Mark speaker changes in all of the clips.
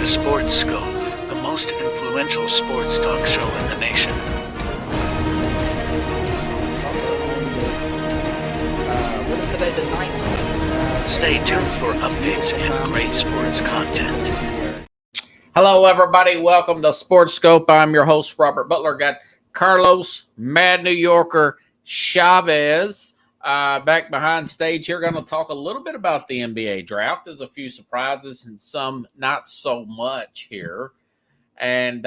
Speaker 1: to Sports Scope, the most influential sports talk show in the nation. Stay tuned for updates and great sports content.
Speaker 2: Hello, everybody. Welcome to Sports Scope. I'm your host, Robert Butler. Got Carlos, Mad New Yorker, Chavez back behind stage here. Going to talk a little bit about the NBA draft. There's a few surprises and some not so much here. And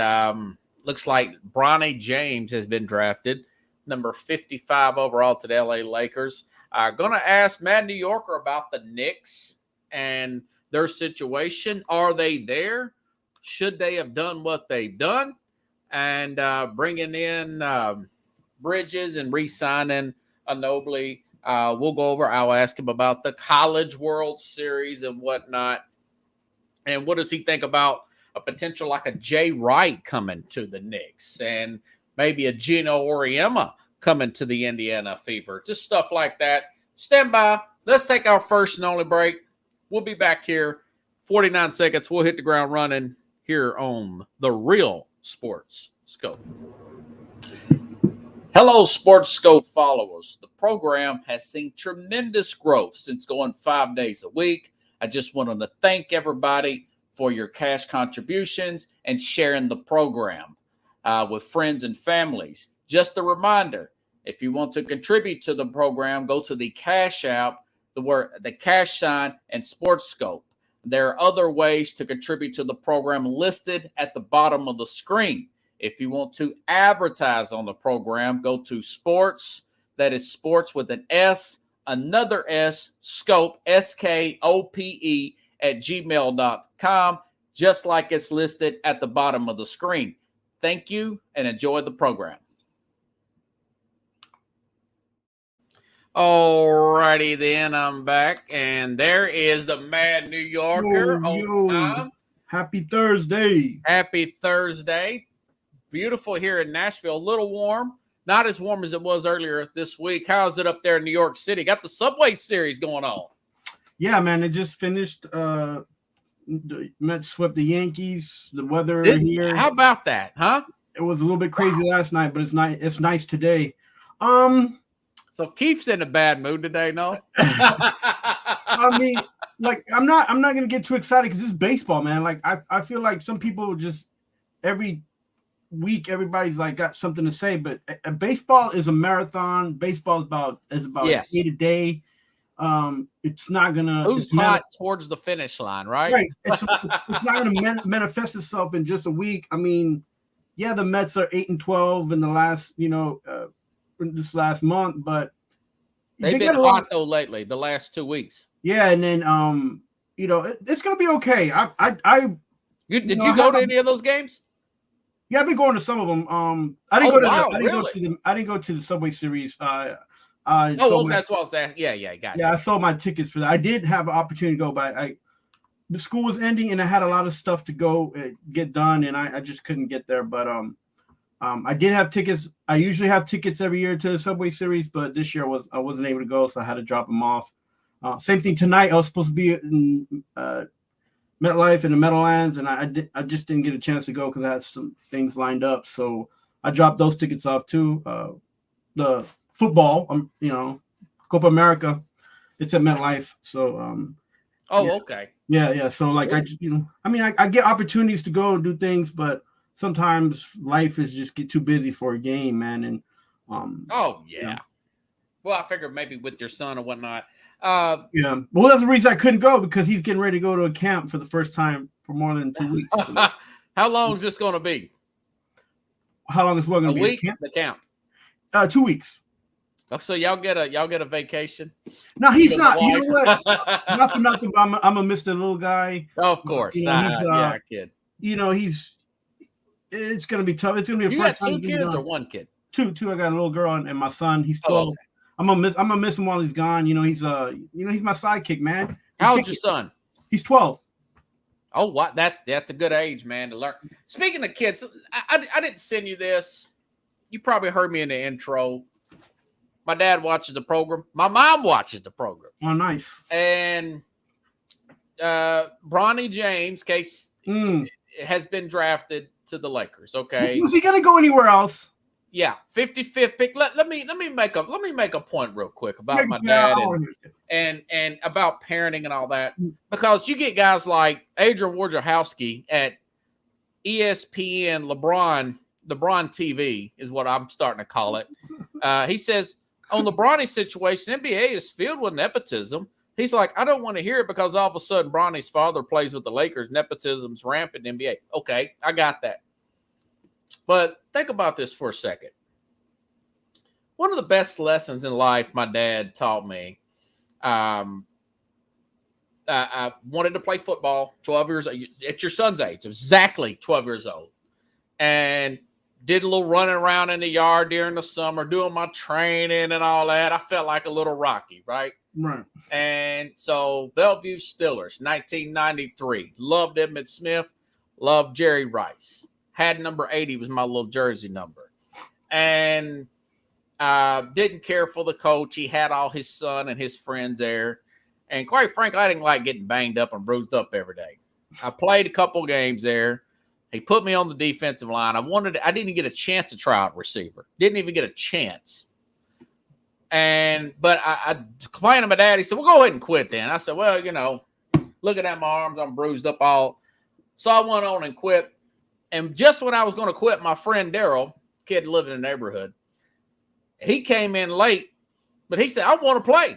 Speaker 2: looks like Bronny James has been drafted, number 55 overall to the LA Lakers. Going to ask Mad New Yorker about the Knicks and their situation. Are they there? Should they have done what they've done? And bringing in Bridges and re-signing Ginobili. We'll go over. I'll ask him about the College World Series and whatnot. And what does he think about a potential like a Jay Wright coming to the Knicks and maybe a Gino Auriemma coming to the Indiana Fever? Just stuff like that. Stand by. Let's take our first and only break. We'll be back here. 49 seconds. We'll hit the ground running here on the Real Sports Scope. Hello, Sports Scope followers. The program has seen tremendous growth since going 5 days a week. I just wanted to thank everybody for your cash contributions and sharing the program with friends and families. Just a reminder, if you want to contribute to the program, go to the Cash App, the cash sign, and Sports Scope. There are other ways to contribute to the program listed at the bottom of the screen. If you want to advertise on the program, go to sports, that is sports with an S, another S, scope, SKOPE, at gmail.com, just like it's listed at the bottom of the screen. Thank you and enjoy the program. Alrighty then, I'm back, and there is the Mad New Yorker on time.
Speaker 3: Happy Thursday.
Speaker 2: Happy Thursday. Beautiful here in Nashville. A little warm. Not as warm as it was earlier this week. How's it up there in New York City? Got the Subway Series going on.
Speaker 3: Yeah, man, it just finished. The Mets swept the Yankees. The weather here.
Speaker 2: How about that, huh?
Speaker 3: It was a little bit crazy last night, but it's nice today.
Speaker 2: So Keith's in a bad mood today, no?
Speaker 3: I mean, like I'm not gonna get too excited because it's baseball, man. Like I feel like some people just every week everybody's like got something to say, but baseball is a marathon. Baseball is about
Speaker 2: yes.
Speaker 3: day to day. It's not gonna.
Speaker 2: Who's hot towards the finish line, right?
Speaker 3: Right. It's not gonna manifest itself in just a week. I mean, yeah, the Mets are 8-12 in the last, this last month, but
Speaker 2: they've been hot though lately, the last 2 weeks.
Speaker 3: Yeah, and then it's gonna be okay.
Speaker 2: Did you go to any of those games?
Speaker 3: Yeah, I've been going to some of them. I didn't go to the Subway Series.
Speaker 2: That's what I was asking. Yeah, gotcha.
Speaker 3: Yeah, I sold my tickets for that. I did have an opportunity to go, but the school was ending and I had a lot of stuff to go get done, and I just couldn't get there. But I did have tickets. I usually have tickets every year to the Subway Series, but this year I wasn't able to go, so I had to drop them off. Same thing tonight. I was supposed to be in MetLife in the Meadowlands, and I just didn't get a chance to go because I had some things lined up. So I dropped those tickets off too. The football, Copa America, it's at MetLife. So
Speaker 2: okay.
Speaker 3: Yeah. So like I just I get opportunities to go and do things, but sometimes life is just get too busy for a game, man. And
Speaker 2: Well, I figured maybe with your son or whatnot.
Speaker 3: Well, that's the reason I couldn't go, because he's getting ready to go to a camp for the first time for more than 2 weeks. So.
Speaker 2: How long is this going to be?
Speaker 3: How long is what going to be?
Speaker 2: A week? The camp.
Speaker 3: 2 weeks.
Speaker 2: Oh, so y'all get a vacation?
Speaker 3: No, he's not. You know what? Not for nothing, but I'm gonna miss the little guy.
Speaker 2: Oh, of course. He's kid.
Speaker 3: It's gonna be tough. It's gonna be a first time.
Speaker 2: You got 2 kids or one kid?
Speaker 3: Two. I got a little girl and my son. He's 12. Okay. I'm gonna miss him while he's gone. He's my sidekick, man.
Speaker 2: How old's your son?
Speaker 3: He's 12.
Speaker 2: Oh, what? That's a good age, man, to learn. Speaking of kids, I didn't send you this. You probably heard me in the intro. My dad watches the program. My mom watches the program.
Speaker 3: Oh, nice.
Speaker 2: And Bronny James, in case has been drafted to the Lakers. Okay,
Speaker 3: is he going to go anywhere else?
Speaker 2: Yeah, 55th pick. Let me make a point real quick about my dad and about parenting and all that, because you get guys like Adrian Wojciechowski at ESPN LeBron TV is what I'm starting to call it. He says on the Bronny situation, NBA is filled with nepotism. He's like, I don't want to hear it because all of a sudden Bronny's father plays with the Lakers. Nepotism's rampant in NBA. Okay, I got that. But think about this for a second. One of the best lessons in life my dad taught me, I wanted to play football, 12 years old. At your son's age, exactly 12 years old. And did a little running around in the yard during the summer, doing my training and all that. I felt like a little Rocky, right?
Speaker 3: Right.
Speaker 2: And so Bellevue Steelers, 1993. Loved Emmitt Smith. Loved Jerry Rice. Had number 80 was my little jersey number. And didn't care for the coach. He had all his son and his friends there. And quite frankly, I didn't like getting banged up and bruised up every day. I played a couple games there. He put me on the defensive line. I didn't get a chance to try out receiver. Didn't even get a chance. But I complained to my dad. He said, well, go ahead and quit then. I said, well, looking at my arms, I'm bruised up all. So I went on and quit. And just when I was going to quit, my friend Daryl, kid living in the neighborhood, he came in late, but he said, I want to play.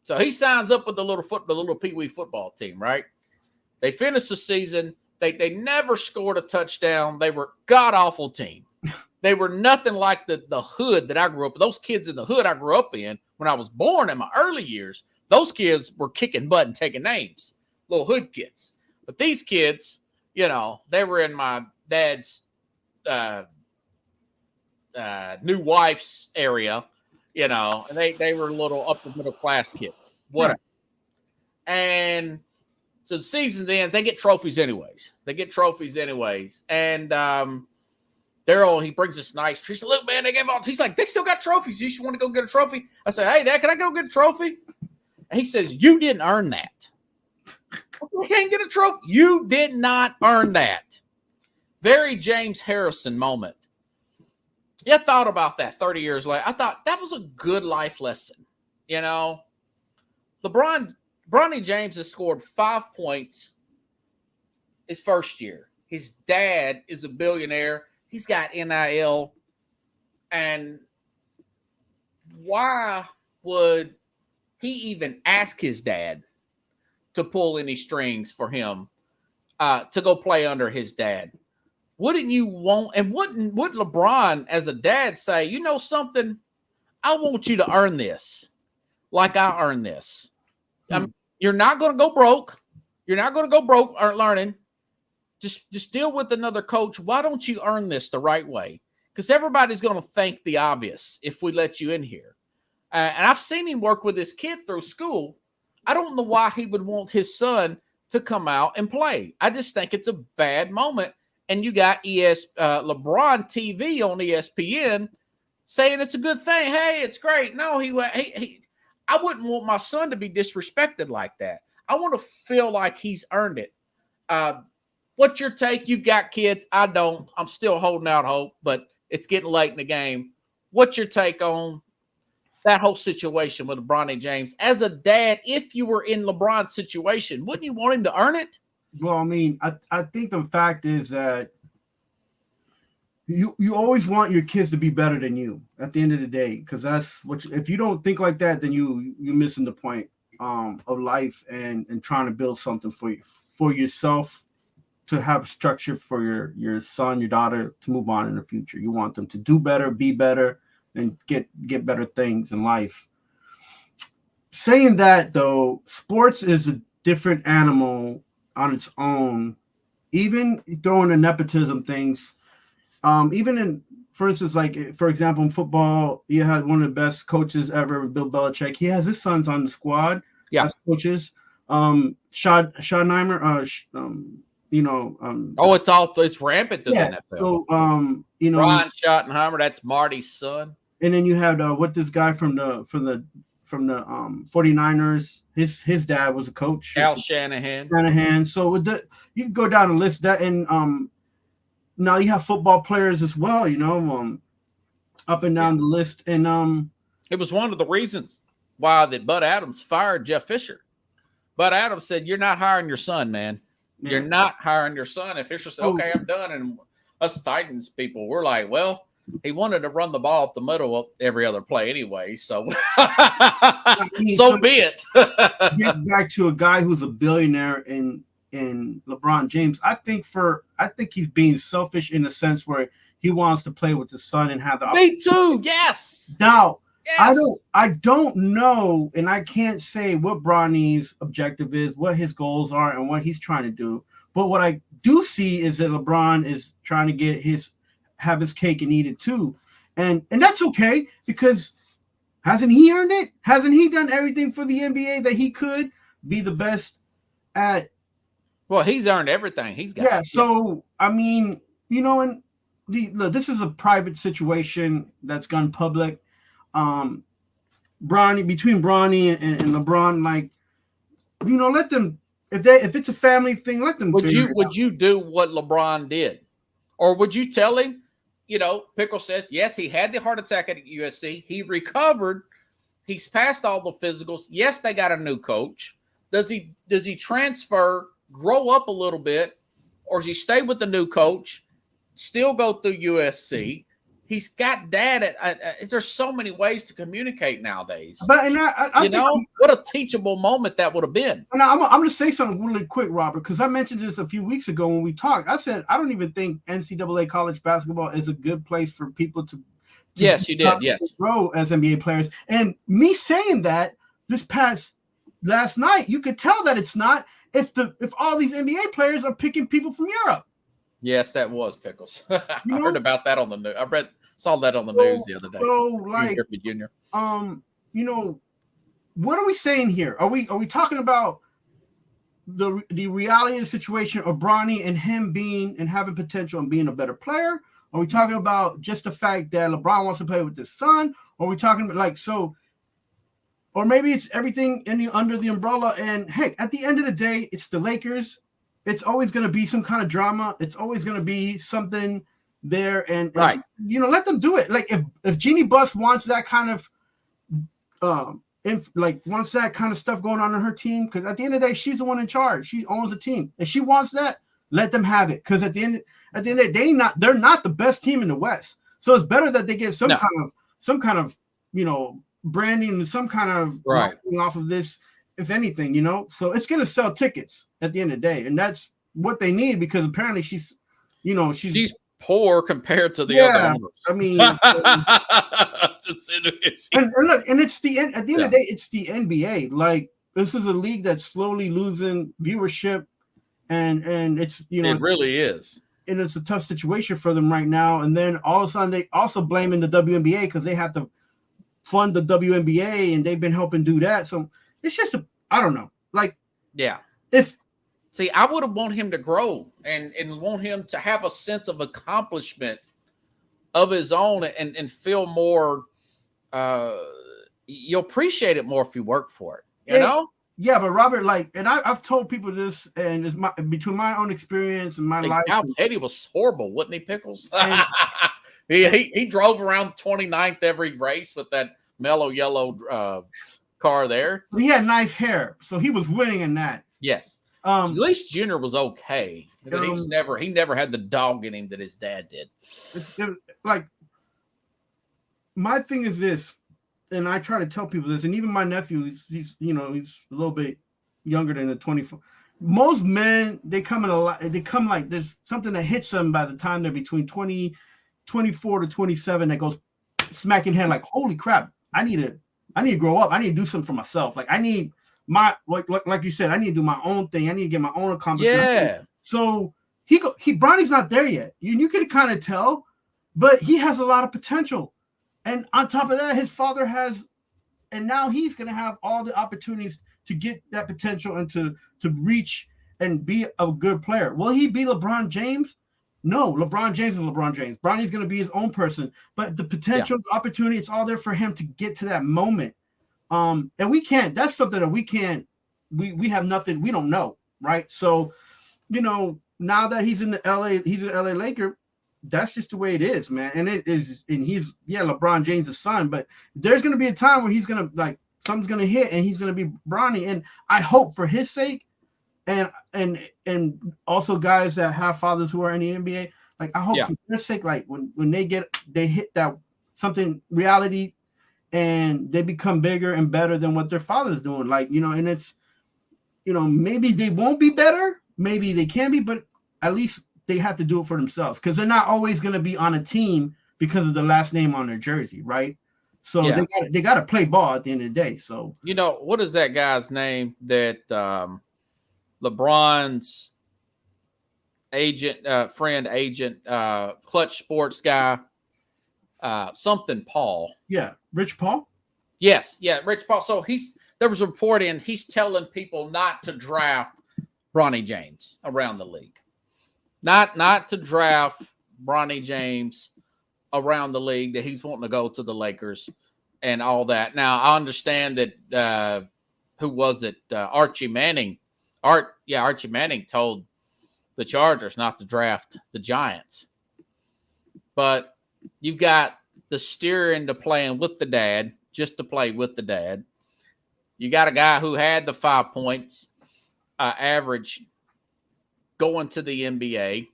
Speaker 2: So he signs up with the little Pee-wee football team, right? They finished the season. They never scored a touchdown. They were god-awful team. They were nothing like the hood that I grew up with. Those kids in the hood I grew up in when I was born in my early years, those kids were kicking butt and taking names, little hood kids. But these kids, they were in my dad's new wife's area, and they were little upper middle class kids. Whatever. And so the season ends, they get trophies anyways. And Daryl, he brings this nice tree. He said, look, man, they gave all. He's like, they still got trophies. You should want to go get a trophy. I said, hey, Dad, can I go get a trophy? And he says, you didn't earn that. You can't get a trophy. You did not earn that. Very James Harrison moment. Yeah, I thought about that 30 years later. I thought that was a good life lesson. Bronny James has scored 5 points his first year. His dad is a billionaire. He's got NIL. And why would he even ask his dad to pull any strings for him to go play under his dad? Wouldn't you want, and wouldn't LeBron as a dad say, you know something, I want you to earn this like I earned this. You're not going to go broke. You're not going to go broke learning. Just deal with another coach. Why don't you earn this the right way? Because everybody's going to think the obvious if we let you in here. And I've seen him work with his kid through school. I don't know why he would want his son to come out and play. I just think it's a bad moment. And you got LeBron TV on ESPN saying it's a good thing. Hey, it's great. No, I wouldn't want my son to be disrespected like that. I want to feel like he's earned it. What's your take? You've got kids. I don't. I'm still holding out hope, but it's getting late in the game. What's your take on that whole situation with LeBron James? As a dad, if you were in LeBron's situation, wouldn't you want him to earn it?
Speaker 3: Well, I mean, I think the fact is that you always want your kids to be better than you at the end of the day, because that's what if you don't think like that, then you're missing the point of life and trying to build something for yourself, to have structure for your son, your daughter to move on in the future. You want them to do better, be better, and get better things in life. Saying that though, sports is a different animal on its own. Even throwing the nepotism things, even in, for instance, like for example, in football, you had one of the best coaches ever, Bill Belichick. He has his sons on the squad as coaches. Schottenheimer,
Speaker 2: it's rampant to the NFL.
Speaker 3: So
Speaker 2: Ron Schottenheimer, that's Marty's son.
Speaker 3: And then you have what this guy from the from the 49ers. His dad was a coach.
Speaker 2: Al Shanahan.
Speaker 3: So you can go down the list that, and now you have football players as well, up and down the list. And
Speaker 2: it was one of the reasons why that Bud Adams fired Jeff Fisher. Bud Adams said, "You're not hiring your son, man.
Speaker 3: Yeah.
Speaker 2: You're not hiring your son." And Fisher said, "Okay, I'm done." And us Titans people, we're like, well, he wanted to run the ball up the middle of every other play anyway, so so be it.
Speaker 3: Get back to a guy who's a billionaire in LeBron James. I think he's being selfish in the sense where he wants to play with the son and have the.
Speaker 2: Me too. Yes.
Speaker 3: Now,
Speaker 2: yes.
Speaker 3: I don't know, and I can't say what Bronny's objective is, what his goals are, and what he's trying to do. But what I do see is that LeBron is trying to have his cake and eat it too. And that's okay, because hasn't he earned it? Hasn't he done everything for the NBA that he could be the best at?
Speaker 2: Well, he's earned everything he's got.
Speaker 3: Yeah. So, I mean, and look, this is a private situation that's gone public. Between Bronny and LeBron, like, let them, if it's a family thing, let them.
Speaker 2: Would you do what LeBron did? Or would you tell him, Pickle says, yes, he had the heart attack at USC. He recovered. He's passed all the physicals. Yes, they got a new coach. Does he transfer, grow up a little bit, or does he stay with the new coach, still go through USC? He's got dad. There's so many ways to communicate nowadays.
Speaker 3: But
Speaker 2: what a teachable moment that would have been.
Speaker 3: And I'm going to say something really quick, Robert, because I mentioned this a few weeks ago when we talked. I said I don't even think NCAA college basketball is a good place for people to
Speaker 2: yes, you did. Yes,
Speaker 3: grow as NBA players. And me saying that last night, you could tell that it's not. If all these NBA players are picking people from Europe.
Speaker 2: Yes, that was Pickles. I heard about that on the news. Saw that on the news the other day.
Speaker 3: So, like,
Speaker 2: Griffey Jr.
Speaker 3: What are we saying here? Are we talking about the reality of the situation of Bronny and him being and having potential and being a better player? Are we talking about just the fact that LeBron wants to play with his son? Or are we talking about or maybe it's everything under the umbrella? And hey, at the end of the day, it's the Lakers. It's always going to be some kind of drama. It's always going to be something there, and
Speaker 2: right.
Speaker 3: Let them do it. Like if Jeannie Buss wants that kind of, wants that kind of stuff going on in her team, because at the end of the day, she's the one in charge. She owns the team. If she wants that, let them have it. Because at the end of the day, they're not the best team in the West. So it's better that they get some kind of branding and some kind of marketing off of this. If anything, so it's going to sell tickets at the end of the day. And that's what they need, because apparently she's
Speaker 2: poor compared to the other owners.
Speaker 3: I mean, and look, and it's the end, at the end of the day, it's the NBA. Like, this is a league that's slowly losing viewership, and it's,
Speaker 2: it really is.
Speaker 3: And it's a tough situation for them right now. And then all of a sudden they also blaming the WNBA because they have to fund the WNBA, and they've been helping do that. So it's just I don't know. Like,
Speaker 2: yeah.
Speaker 3: See,
Speaker 2: I would have want him to grow and want him to have a sense of accomplishment of his own and feel more. You'll appreciate it more if you work for it. You know?
Speaker 3: Yeah, but Robert, and I've told people this, and it's between my own experience and my life.
Speaker 2: Al Petty was horrible, wasn't he, Pickles? he drove around 29th every race with that mellow yellow car there.
Speaker 3: He had nice hair, so he was winning in that.
Speaker 2: Yes. At least Junior was okay. But he never had the dog in him that his dad did.
Speaker 3: My thing is this, and I try to tell people this, and even my nephew, he's a little bit younger than the 24. Most men, they come like there's something that hits them by the time they're between 24 to 27 that goes smacking head like, holy crap, I need to grow up. I need to do something for myself. Like, I need like you said, I need to do my own thing. I need to get my own accomplishment.
Speaker 2: Yeah.
Speaker 3: So Bronny's not there yet. You can kind of tell, but he has a lot of potential. And on top of that, his father has, and now he's going to have all the opportunities to get that potential and to reach and be a good player. Will he be LeBron James? No, LeBron James is LeBron James. Bronny's going to be his own person, but the potential, the opportunity, it's all there for him to get to that moment. And we can't. That's something that we can't. We have nothing. We don't know, right? So, now that he's in the LA Laker. That's just the way it is, man. And it is, and he's LeBron James' son, but there's gonna be a time where he's gonna something's gonna hit and he's gonna be Bronny. And I hope for his sake, and also guys that have fathers who are in the NBA, I hope for their sake, when they hit that something reality and they become bigger and better than what their father's doing. And it's maybe they won't be better, maybe they can be, but at least they have to do it for themselves, because they're not always going to be on a team because of the last name on their jersey, right? So they got to play ball at the end of the day. So
Speaker 2: what is that guy's name that LeBron's agent, Clutch Sports guy, something Paul?
Speaker 3: Yeah, Rich Paul.
Speaker 2: Yes, Rich Paul. So there was a report in, he's telling people not to draft Bronny James around the league. Not to draft Bronny James around the league, that he's wanting to go to the Lakers and all that. Now, I understand that who was it? Archie Manning. Archie Manning told the Chargers not to draft the Giants. But you've got the steer into playing with the dad, just to play with the dad. You got a guy who had the 5 points average going to the NBA.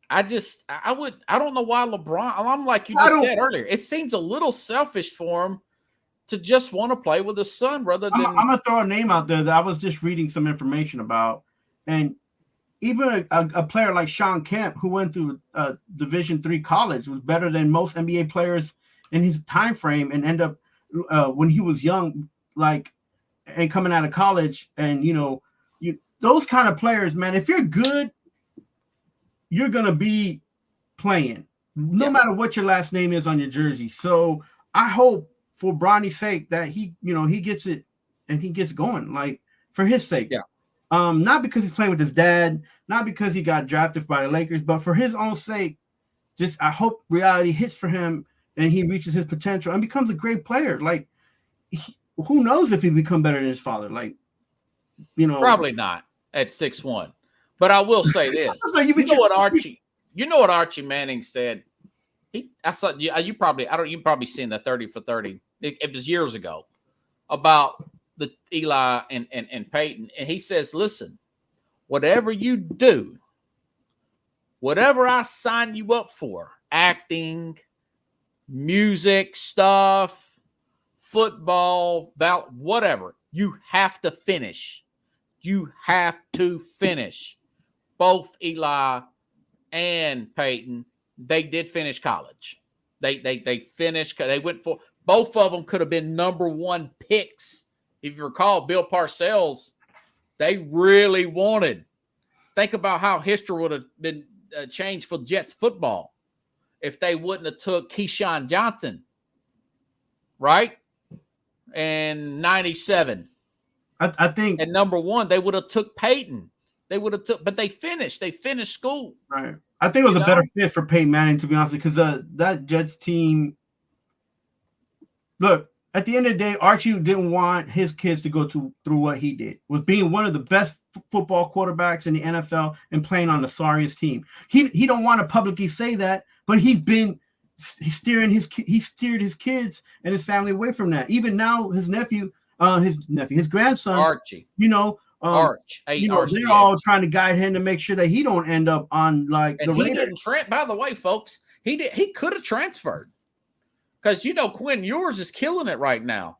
Speaker 2: I don't know why LeBron, I'm like you just said earlier, it seems a little selfish for him to just want to play with his son rather than.
Speaker 3: I'm going to throw a name out there that I was just reading some information about. And even a player like Sean Kemp, who went through Division III college, was better than most NBA players in his time frame, and end up when he was young, and coming out of college, and those kind of players, man, if you're good, you're going to be playing no matter what your last name is on your jersey. So I hope for Bronny's sake that he gets it and he gets going, for his sake.
Speaker 2: Yeah.
Speaker 3: Not because he's playing with his dad, not because he got drafted by the Lakers, but for his own sake. Just, I hope reality hits for him and he reaches his potential and becomes a great player. Who knows if he become better than his father?
Speaker 2: Probably not at 6'1". But I will say this: you know what Archie Manning said. You've probably seen the 30 for 30. It was years ago about the Eli and Peyton, and he says, "Listen, whatever you do, whatever I sign you up for, acting, music stuff, football, whatever, you have to finish. You have to finish." Both Eli and Peyton, they did finish college. They finished. They went for, both of them could have been number one picks. If you recall, Bill Parcells, they really wanted. Think about how history would have been changed for Jets football if they wouldn't have took Keyshawn Johnson, right? And 97.
Speaker 3: I think
Speaker 2: at number one, they would have took Peyton. They would have took, but they finished. They finished school.
Speaker 3: Right. I think it was a better fit for Peyton Manning, to be honest, because that Jets team. Look, at the end of the day, Archie didn't want his kids to go through what he did, with being one of the best football quarterbacks in the NFL and playing on the sorriest team. He don't want to publicly say that, but he steered his kids and his family away from that. Even now, his grandson,
Speaker 2: Archie,
Speaker 3: they're all trying to guide him to make sure that he don't end up on the Raiders.
Speaker 2: By the way, folks, he could have transferred, because Quinn Ewers is killing it right now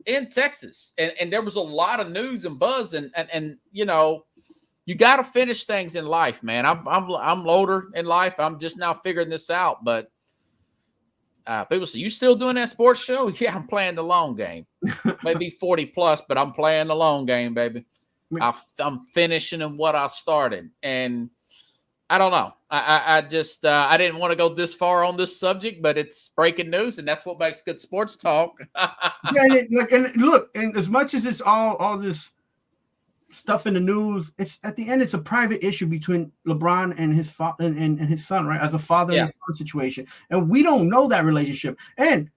Speaker 2: in Texas, and there was a lot of news and buzz, and you got to finish things in life, man. I'm older in life. I'm just now figuring this out, but people say, "You still doing that sports show?" Yeah, I'm playing the long game. Maybe 40 plus, but I'm playing the long game, baby. I'm finishing in what I started, and I don't know. I just I didn't want to go this far on this subject, but it's breaking news, and that's what makes good sports talk.
Speaker 3: and as much as it's all this stuff in the news, it's at the end, it's a private issue between LeBron and his and his son, right? As a father and son situation, and we don't know that relationship. And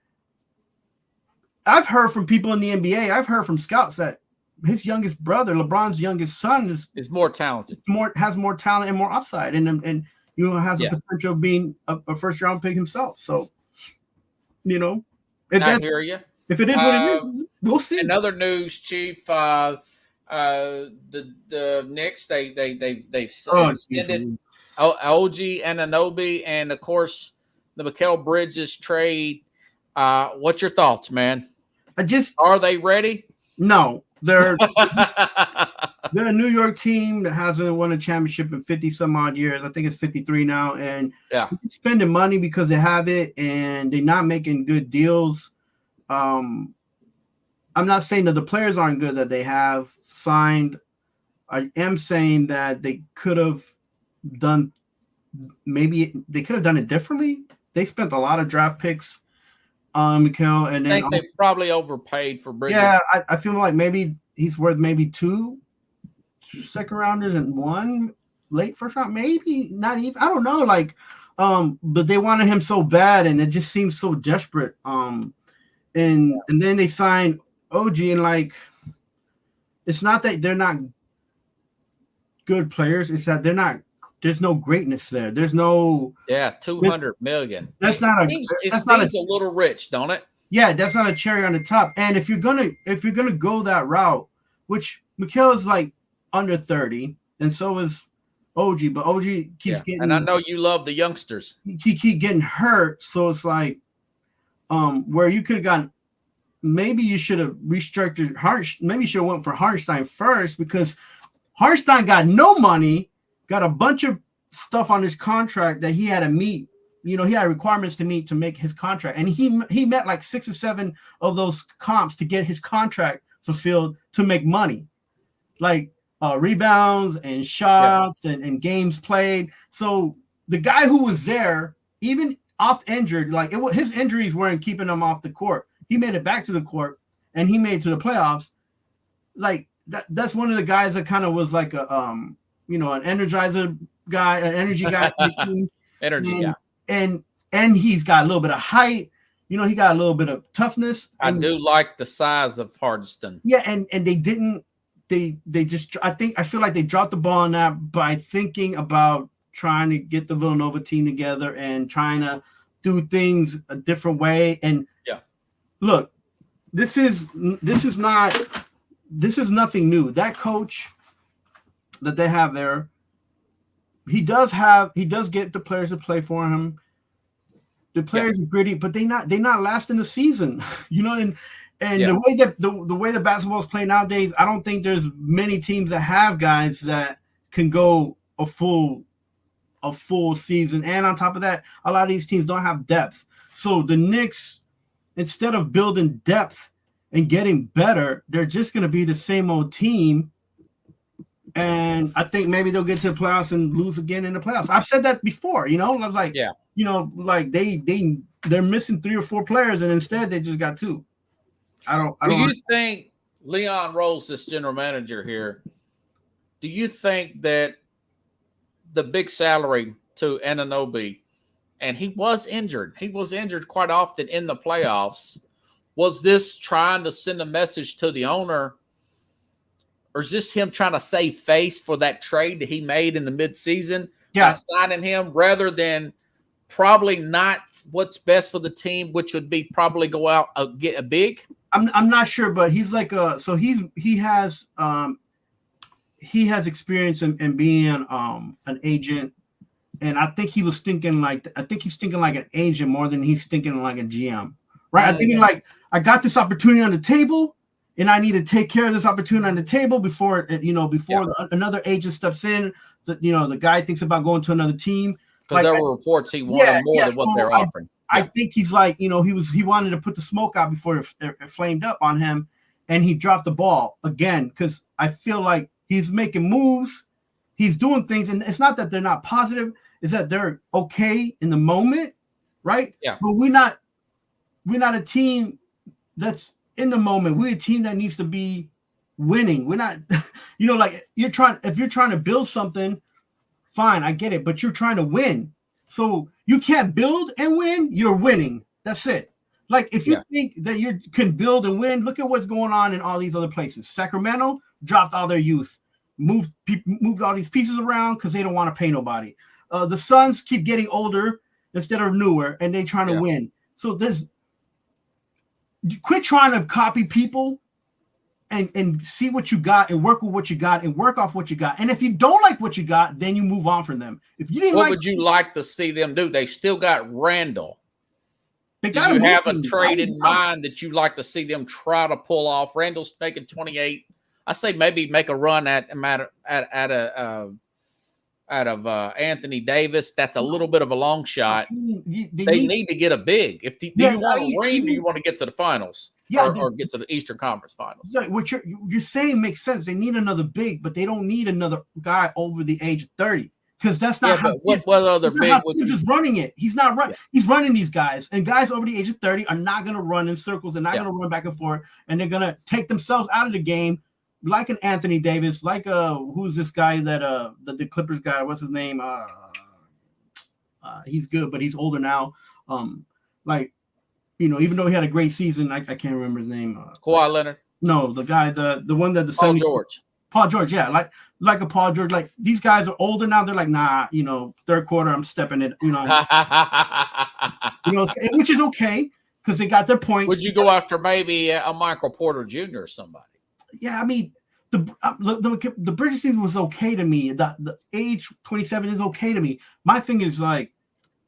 Speaker 3: I've heard from people in the NBA. I've heard from scouts that his youngest brother, LeBron's youngest son,
Speaker 2: is more talented,
Speaker 3: has more talent and more upside, and has the potential of being a first round pick himself. So,
Speaker 2: I hear you.
Speaker 3: If it is what it is, we'll see.
Speaker 2: Another news, Chief. The Knicks they've extended OG Anunoby, and of course the Mikal Bridges trade. What's your thoughts, man? Are they ready?
Speaker 3: No, they're a New York team that hasn't won a championship in 50 some odd years. I think it's 53 now, and spending money because they have it, and they're not making good deals. I'm not saying that the players aren't good that they have signed. I am saying that they could have done it differently. They spent a lot of draft picks on Mikal, and
Speaker 2: I think they probably overpaid for Bridges.
Speaker 3: Yeah, I feel like maybe he's worth maybe 2 second rounders and 1 late first round, maybe not even. I don't know, but they wanted him so bad, and it just seems so desperate. And then they signed OG, and it's not that they're not good players, it's that there's no greatness there. There's no
Speaker 2: $200 million.
Speaker 3: It seems
Speaker 2: a little rich, don't it?
Speaker 3: Yeah, that's not a cherry on the top. And if you're gonna go that route, which Mikal is under 30, and so is OG, but OG keeps getting,
Speaker 2: and I know you love the youngsters.
Speaker 3: He keep getting hurt, so it's where you could have gotten, maybe you should have restructured maybe you should have went for Hartenstein first, because Hartenstein got no money, got a bunch of stuff on his contract that he had to meet. He had requirements to meet to make his contract, and he met 6 or 7 of those comps to get his contract fulfilled to make money, rebounds and shots and games played. So the guy who was there, even off injured, his injuries weren't keeping him off the court. He made it back to the court, and he made it to the playoffs. That's one of the guys that kind of was an energizer guy, an energy guy.
Speaker 2: Energy guy.
Speaker 3: And he's got a little bit of height. He got a little bit of toughness.
Speaker 2: I do like the size of Hartenstein.
Speaker 3: Yeah, and they didn't. They just. I feel like they dropped the ball on that by thinking about trying to get the Villanova team together and trying to do things a different way. And look, this is nothing new. That coach that they have there, he does get the players to play for him. The players are gritty, but they're not lasting the season, and the way the basketball is played nowadays, I don't think there's many teams that have guys that can go a full season. And on top of that, a lot of these teams don't have depth. So the Knicks, instead of building depth and getting better, they're just going to be the same old team. And I think maybe they'll get to the playoffs and lose again in the playoffs. I've said that before, I was they're missing 3 or 4 players, and instead they just got 2. Do
Speaker 2: you think Leon Rose, this general manager here, do you think that the big salary to Anunoby, and he was injured quite often in the playoffs, was this trying to send a message to the owner, or is this him trying to save face for that trade that he made in the midseason by signing him, rather than probably not what's best for the team, which would be probably go out get a big?
Speaker 3: I'm not sure, but he's he has experience in being an agent, and I think he's thinking like an agent more than he's thinking like a GM, right? I think I got this opportunity on the table, and I need to take care of this opportunity on the table before another agent steps in. The guy thinks about going to another team.
Speaker 2: Because there were reports he wanted more than what they're offering.
Speaker 3: I think he's he wanted to put the smoke out before it flamed up on him, and he dropped the ball again, because I feel like he's making moves, he's doing things, and it's not that they're not positive, it's that they're okay in the moment, right?
Speaker 2: Yeah.
Speaker 3: But we're not a team that's in the moment. We're a team that needs to be winning. We're not, if you're trying to build something, fine, I get it, but you're trying to win. So you can't build and win, you're winning. That's it. Like, if you think that you can build and win, look at what's going on in all these other places. Sacramento dropped all their youth, moved all these pieces around because they don't want to pay nobody. The Suns keep getting older instead of newer, and they're trying to win. So quit trying to copy people and see what you got and work with what you got and work off what you got. And if you don't like what you got, then you move on from them. If you didn't,
Speaker 2: what would you like to see them do? They still got Randall. Do you have a trade in mind that you'd like to see them try to pull off? Randall's making 28. I say maybe make a run out of Anthony Davis. That's a little bit of a long shot. They need to get a big. Do you want to win, or do you want to get to the finals? Or get to the Eastern Conference Finals?
Speaker 3: What you're saying makes sense. They need another big, but they don't need another guy over the age of 30. Because that's not how.
Speaker 2: What other big?
Speaker 3: He's just running it. He's not running. He's running these guys, and guys over the age of 30 are not going to run in circles. They're not going to run back and forth, and they're going to take themselves out of the game, like an Anthony Davis, like who's this guy that the Clippers guy? What's his name? He's good, but he's older now. Even though he had a great season, I can't remember his name.
Speaker 2: Kawhi Leonard.
Speaker 3: No, the guy, the one that the
Speaker 2: Paul George.
Speaker 3: Paul George, yeah, like a Paul George. Like, these guys are older now. They're like, nah, third quarter, I'm stepping it, which is okay because they got their points.
Speaker 2: Would you go after maybe a Michael Porter Jr. or somebody?
Speaker 3: Yeah, I mean, the Bridges season was okay to me. The age 27 is okay to me. My thing is, like,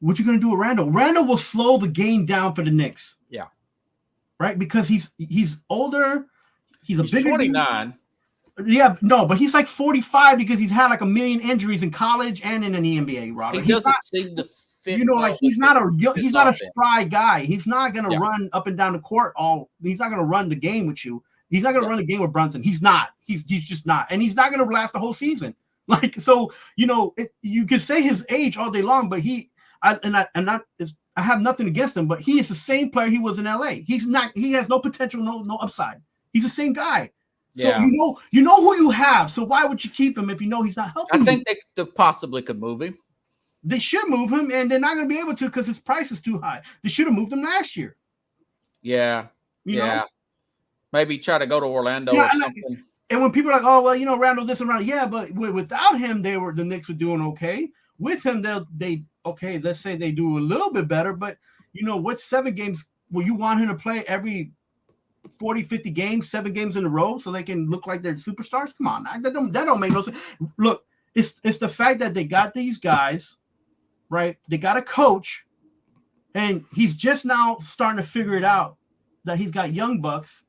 Speaker 3: what you gonna do with Randall? Randall will slow the game down for the Knicks.
Speaker 2: Yeah,
Speaker 3: right, because he's older. He's bigger
Speaker 2: 29.
Speaker 3: Dude. Yeah, no, but he's like 45 because he's had like a million injuries in college and in the NBA, Robert.
Speaker 2: He doesn't seem to fit.
Speaker 3: He's not a spry guy. He's not going to run up and down the court he's not going to run the game with you. He's not going to run the game with Brunson. He's not. He's just not. And he's not going to last the whole season. Like, so, you could say his age all day long, but I have nothing against him, but he is the same player he was in LA. He has no potential, no upside. He's the same guy. So you know who you have. So why would you keep him if you know he's not helping?
Speaker 2: I think they possibly could move him.
Speaker 3: They should move him, and they're not going to be able to because his price is too high. They should have moved him last year.
Speaker 2: Yeah, you know? Maybe try to go to Orlando or something.
Speaker 3: And when people are like, "Oh, well, Randall this and Randall," yeah, but without him, the Knicks were doing okay. With him, let's say they do a little bit better. But what 7 games will you want him to play every 40, 50 games, 7 games in a row so they can look like they're superstars? Come on, that don't make no sense. Look, it's the fact that they got these guys, right? They got a coach, and he's just now starting to figure it out that he's got young bucks.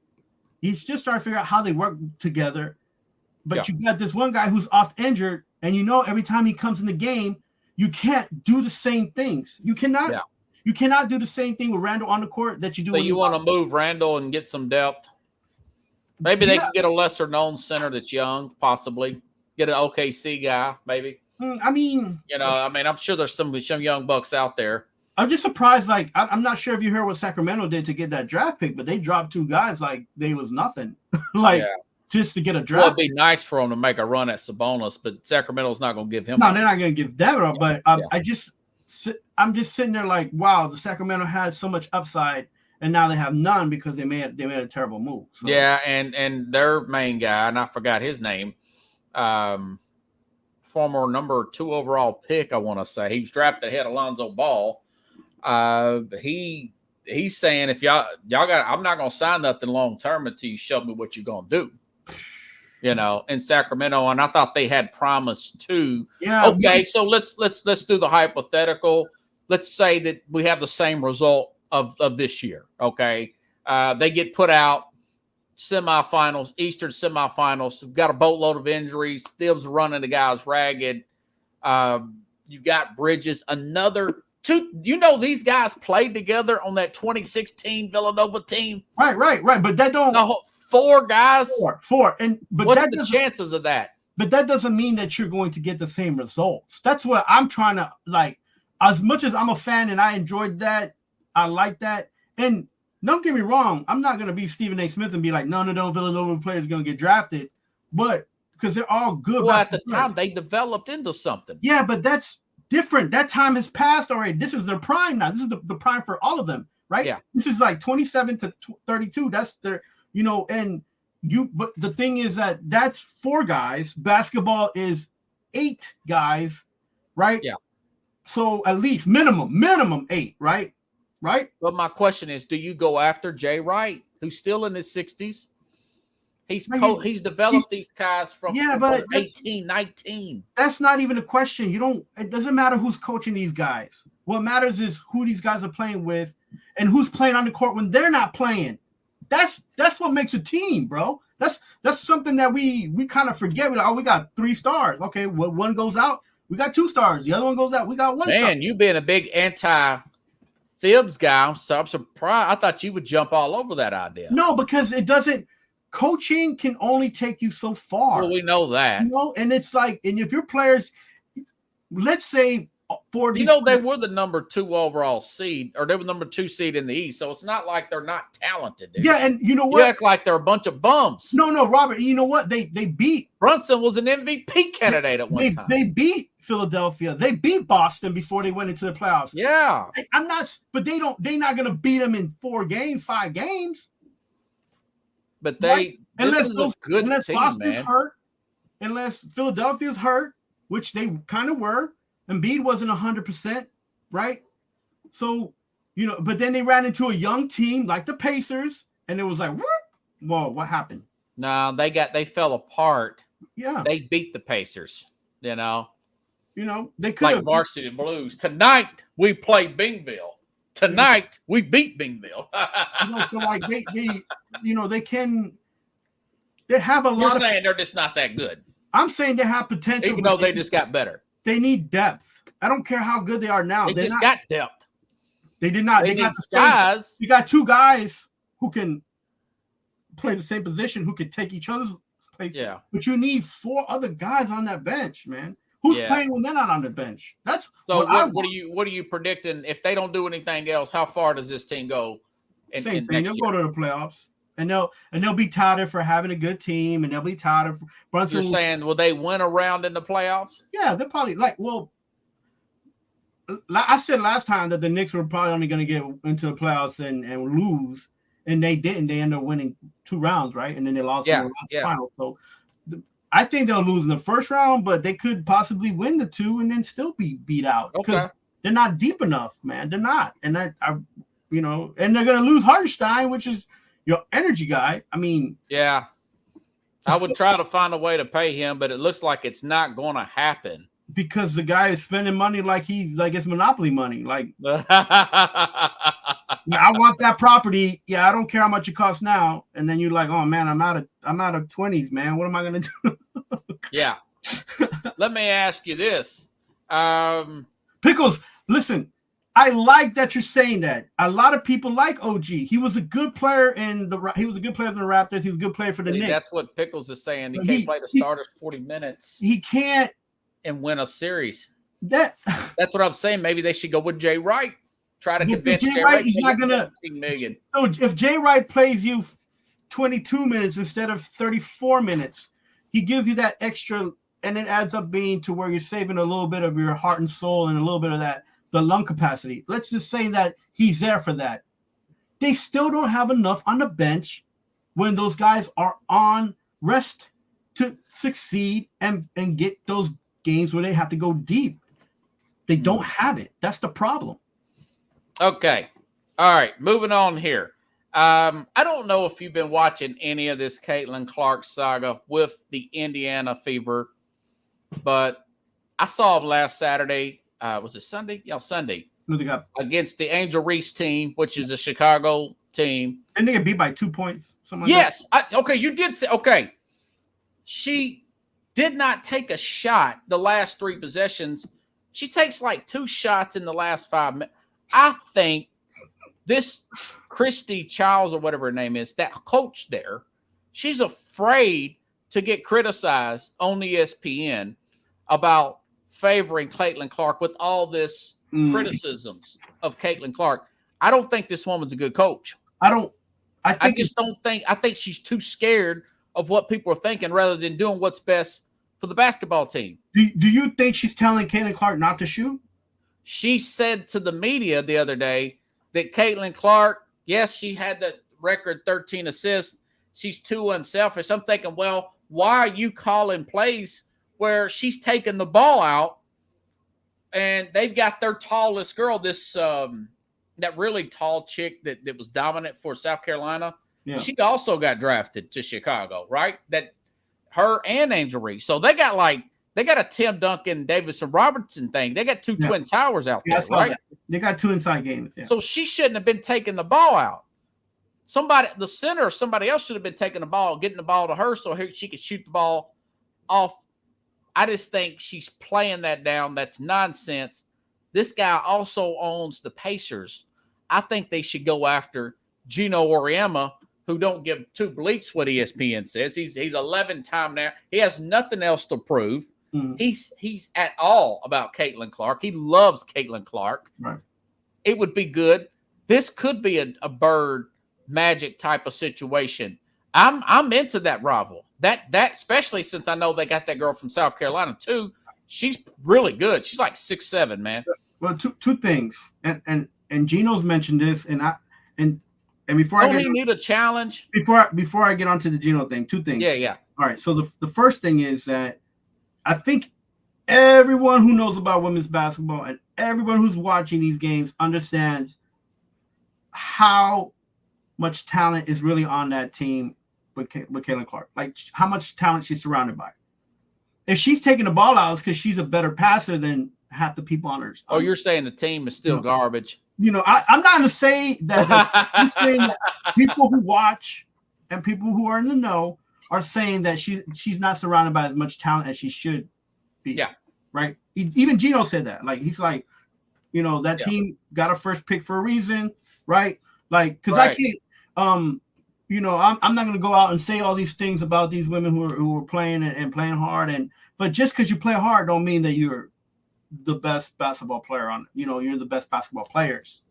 Speaker 3: He's just starting to figure out how they work together. But you got this one guy who's off injured, and every time he comes in the game, you can't do the same things. You cannot. Yeah. You cannot do the same thing with Randall on the court that you do.
Speaker 2: So you want to move Randall and get some depth? Maybe they can get a lesser-known center that's young, possibly. Get an OKC guy, maybe.
Speaker 3: I mean,
Speaker 2: I'm sure there's some young bucks out there.
Speaker 3: I'm just surprised. Like, I'm not sure if you heard what Sacramento did to get that draft pick, but they dropped 2 guys like they was nothing. Just to get a draft.
Speaker 2: Well, it'd be nice for them to make a run at Sabonis, but Sacramento's not going to give him.
Speaker 3: No, they're not going to give that up. But I'm just sitting there like, wow, the Sacramento had so much upside, and now they have none because they made a terrible move. So.
Speaker 2: Yeah, and their main guy, and I forgot his name, former number 2 overall pick, I want to say. He was drafted ahead of Lonzo Ball. He's saying, if y'all got, I'm not going to sign nothing long term until you show me what you're going to do. In Sacramento, and I thought they had promised to. Yeah. Okay, so let's do the hypothetical. Let's say that we have the same result of this year. Okay, they get put out semifinals, Eastern semifinals. We've got a boatload of injuries. Thibs running the guys ragged. You've got Bridges, another 2. These guys played together on that 2016 Villanova team.
Speaker 3: Right. But that don't.
Speaker 2: 4 guys.
Speaker 3: 4. But
Speaker 2: what's the chances of that?
Speaker 3: But that doesn't mean that you're going to get the same results. That's what I'm trying to like. As much as I'm a fan and I enjoyed that, I like that. And don't get me wrong, I'm not going to be Stephen A. Smith and be like, no, Villanova players are going to get drafted. But because they're all good.
Speaker 2: Well, at the time, they developed into something.
Speaker 3: Yeah, but that's different. That time has passed already. This is their prime now. This is the prime for all of them. right?
Speaker 2: Yeah.
Speaker 3: This is like 27 to 32. That's their, but the thing is that's 4 guys. Basketball is 8 guys, right?
Speaker 2: Yeah.
Speaker 3: So at least minimum 8, right? Right.
Speaker 2: But my question is, do you go after Jay Wright, who's still in his 60s? He's developed these guys from 18, 19.
Speaker 3: That's not even a question. It doesn't matter who's coaching these guys. What matters is who these guys are playing with and who's playing on the court when they're not playing. That's what makes a team, bro. That's something that we kind of forget. We're like, we got 3 stars. Okay, well, one goes out, we got 2 stars. The other one goes out, we got 1 star.
Speaker 2: Man, you being a big anti-Thibs guy, so I'm surprised. I thought you would jump all over that idea.
Speaker 3: No, because it doesn't. Coaching can only take you so far.
Speaker 2: Well, we know that.
Speaker 3: And it's like, and if your players, let's say for these,
Speaker 2: they were the number 2 overall seed, or they were number 2 seed in the East, so it's not like they're not talented. Dude.
Speaker 3: Yeah, and you know what?
Speaker 2: You act like they're a bunch of bums.
Speaker 3: No, Robert. You know what? They beat
Speaker 2: Brunson was an MVP candidate at one time.
Speaker 3: They beat Philadelphia. They beat Boston before they went into the playoffs.
Speaker 2: Yeah,
Speaker 3: I'm not, but they're not going to beat them in 4 games, 5 games.
Speaker 2: But
Speaker 3: unless
Speaker 2: man.
Speaker 3: Boston's hurt, unless Philadelphia's hurt, which they kind of were. Embiid wasn't 100%, right? So, but then they ran into a young team like the Pacers, and it was like, whoop, whoa, what happened?
Speaker 2: No, they fell apart.
Speaker 3: Yeah.
Speaker 2: They beat the Pacers,
Speaker 3: they could
Speaker 2: like Varsity Blues. Tonight, we play Bingville. Tonight, we beat Bingville.
Speaker 3: So like they have a lot.
Speaker 2: You're saying they're just not that good.
Speaker 3: I'm saying they have potential.
Speaker 2: Even though they just got better.
Speaker 3: They need depth. I don't care how good they are now.
Speaker 2: They just got depth.
Speaker 3: They did not.
Speaker 2: They got guys.
Speaker 3: You got 2 guys who can play the same position, who can take each other's place.
Speaker 2: Yeah.
Speaker 3: But you need 4 other guys on that bench, man. Who's playing when they're not on the bench? That's
Speaker 2: so. What are you predicting? If they don't do anything else, how far does this team go?
Speaker 3: Same thing. They'll go to the playoffs, and they'll be touted for having a good team, and they'll be touted for Brunson.
Speaker 2: You're saying will they win a round in the playoffs?
Speaker 3: Yeah, they're probably I said last time that the Knicks were probably only going to get into the playoffs and lose, and they didn't. They ended up winning 2 rounds, right? And then they lost in the last final. So I think they'll lose in the first round, but they could possibly win the 2 and then still be beat out because they're not deep enough, man. They're not, and and they're going to lose Hartenstein, which is your energy guy. I mean,
Speaker 2: yeah, I would try to find a way to pay him, but it looks like it's not going to happen
Speaker 3: because the guy is spending money like it's Monopoly money. Like, I want that property. Yeah, I don't care how much it costs now. And then you're like, oh man, I'm out of 20s, man. What am I gonna do?
Speaker 2: Yeah. Let me ask you this.
Speaker 3: Pickles, listen, I like that you're saying that. A lot of people like OG. He was a good player in the Raptors. He was a good player for the Knicks.
Speaker 2: That's what Pickles is saying. He can't play the starters 40 minutes.
Speaker 3: He can't
Speaker 2: and win a series.
Speaker 3: That's
Speaker 2: what I'm saying. Maybe they should go with Jay Wright. Try to convince
Speaker 3: Jay Wright. He's not gonna.
Speaker 2: $17 million.
Speaker 3: So if Jay Wright plays you 22 minutes instead of 34 minutes, he gives you that extra, and it adds up being to where you're saving a little bit of your heart and soul and a little bit of the lung capacity. Let's just say that he's there for that. They still don't have enough on the bench when those guys are on rest to succeed and get those games where they have to go deep. They don't have it. That's the problem.
Speaker 2: Okay. All right. Moving on here. I don't know if you've been watching any of this Caitlin Clark saga with the Indiana Fever, but I saw him last Saturday. Was it Sunday? Yeah, Sunday.
Speaker 3: Who they got?
Speaker 2: Against the Angel Reese team, which is a Chicago team.
Speaker 3: And they get beat by 2 points. Something like
Speaker 2: yes. Okay, you did say, okay. She did not take a shot the last 3 possessions. She takes like 2 shots in the last 5 minutes. I think this Christy Childs or whatever her name is, that coach there, she's afraid to get criticized on ESPN about favoring Caitlin Clark with all this criticisms of Caitlin Clark. I don't think this woman's a good coach. I think she's too scared of what people are thinking rather than doing what's best for the basketball team.
Speaker 3: Do you think she's telling Caitlin Clark not to shoot?
Speaker 2: She said to the media the other day that Caitlin Clark, yes, she had the record 13 assists. She's too unselfish. I'm thinking, well, why are you calling plays where she's taking the ball out and they've got their tallest girl, this that really tall chick that was dominant for South Carolina. Yeah. She also got drafted to Chicago, right? That her and Angel Reese. So they got a Tim Duncan, Davison Robertson thing. They got two twin towers out there, right?
Speaker 3: That. They got two inside games. Yeah.
Speaker 2: So she shouldn't have been taking the ball out. The center or somebody else should have been taking the ball, getting the ball to her so she could shoot the ball off. I just think she's playing that down. That's nonsense. This guy also owns the Pacers. I think they should go after Gino Auriemma, who don't give two bleeps what ESPN says. He's 11-time now. He has nothing else to prove. Mm-hmm. He's at all about Caitlin Clark. He loves Caitlin Clark.
Speaker 3: Right.
Speaker 2: It would be good. This could be a Bird Magic type of situation. I'm into that rival. That especially since I know they got that girl from South Carolina too. She's really good. She's like 6'7", man.
Speaker 3: Well, two things, and Gino's mentioned this, and before
Speaker 2: I need a challenge.
Speaker 3: Before I get onto the Gino thing, two things.
Speaker 2: Yeah.
Speaker 3: All right. So the first thing is that I think everyone who knows about women's basketball and everyone who's watching these games understands how much talent is really on that team with Caitlin Clark. Like how much talent she's surrounded by. If she's taking the ball out, it's because she's a better passer than half the people on her.
Speaker 2: Oh, you're saying the team is still garbage.
Speaker 3: I'm not going to say that. I'm saying that people who watch and people who are in the know are saying that she's not surrounded by as much talent as she should be.
Speaker 2: Yeah.
Speaker 3: Right. Even Gino said that. Like he's like, that team got a first pick for a reason, right? Like, because I can't. I'm not going to go out and say all these things about these women who are playing and playing hard, but just because you play hard don't mean that you're the best basketball player you're the best basketball players,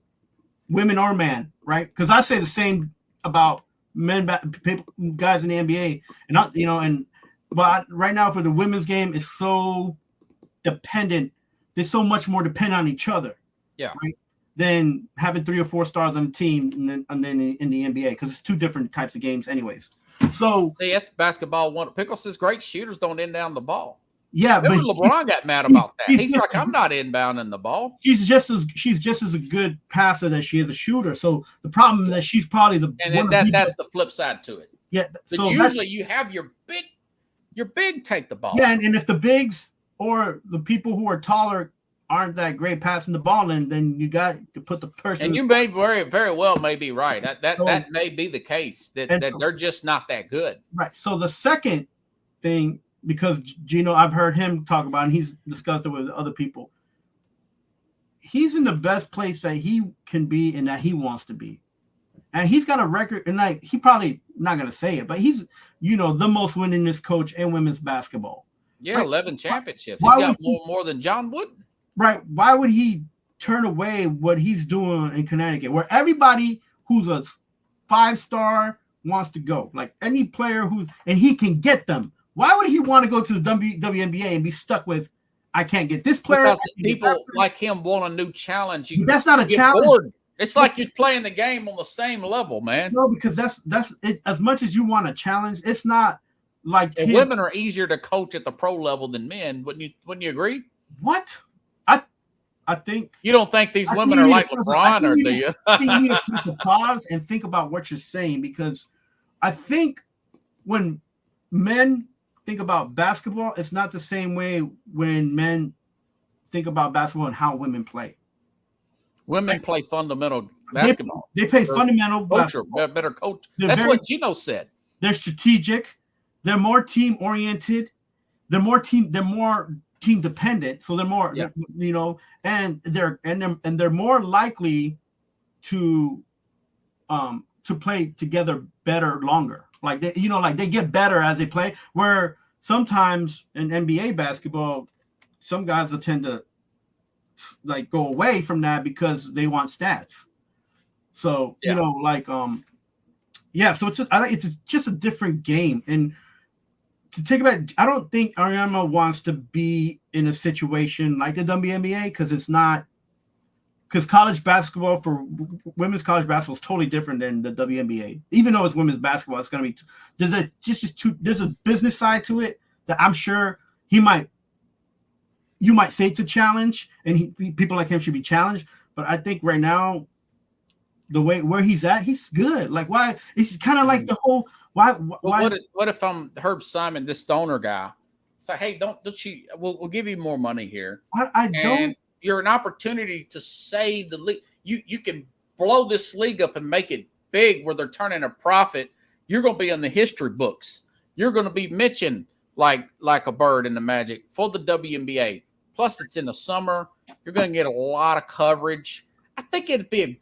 Speaker 3: women or man, right? Because I say the same about men, guys in the NBA, but right now for the women's game it's so dependent. They're so much more dependent on each other, right? Than having 3 or 4 stars on the team and then in the NBA, because it's two different types of games anyways. So
Speaker 2: see, that's basketball. Pickle says great shooters don't end down the ball.
Speaker 3: Yeah,
Speaker 2: but LeBron got mad about that. He's like, I'm not inbounding the ball.
Speaker 3: She's just as a good passer that she is a shooter. So the problem is that she's probably
Speaker 2: that's the flip side to it.
Speaker 3: Yeah.
Speaker 2: So usually you have your big take the ball.
Speaker 3: Yeah, and if the bigs or the people who are taller aren't that great passing the ball, then you got to put the person.
Speaker 2: And you may very, very well may be right. That may be the case that they're just not that good.
Speaker 3: Right. So the second thing, because Gino, I've heard him talk about, and he's discussed it with other people. He's in the best place that he can be and that he wants to be. And he's got a record, and like he probably not going to say it, but he's, the most winningest coach in women's basketball.
Speaker 2: Yeah, right? 11 championships. He's got more than John Wooden.
Speaker 3: Right. Why would he turn away what he's doing in Connecticut, where everybody who's a 5-star wants to go? Like any player and he can get them. Why would he want to go to the WNBA and be stuck with, I can't get this player?
Speaker 2: Because people like him want a new challenge.
Speaker 3: That's not a challenge.
Speaker 2: Bored. It's like you're playing the game on the same level, man.
Speaker 3: No, because that's it. As much as you want a challenge, it's not like
Speaker 2: women are easier to coach at the pro level than men. Wouldn't you agree?
Speaker 3: What? I think
Speaker 2: you don't think these women are like LeBron, or do you?
Speaker 3: I think you need to pause and think about what you're saying, because I think when men think about basketball, it's not the same way when men think about basketball and how women play.
Speaker 2: Women play fundamental basketball.
Speaker 3: They play fundamental basketball.
Speaker 2: Better coach. That's what Gino said.
Speaker 3: They're strategic. They're more team oriented. They're more team dependent. So they're more, and they're more likely to play together better longer. Like they get better as they play. Where sometimes in NBA basketball, some guys will tend to like go away from that because they want stats. So so it's just a different game. And to take it back, I don't think Auriemma wants to be in a situation like the WNBA, because it's not because college basketball for women's college basketball is totally different than the WNBA. Even though it's women's basketball, it's going to be there's a business side to it that I'm sure you might say it's a challenge, and people like him should be challenged. But I think right now, the way where he's at, he's good. Like, why? It's kind of like the whole why?
Speaker 2: What if I'm Herb Simon, this owner guy? Say, hey, don't you? We'll give you more money here.
Speaker 3: I don't.
Speaker 2: You're an opportunity to save the league. You can blow this league up and make it big where they're turning a profit. You're going to be in the history books. You're going to be mentioned like a bird in the Magic for the WNBA. Plus, it's in the summer. You're going to get a lot of coverage. I think it'd be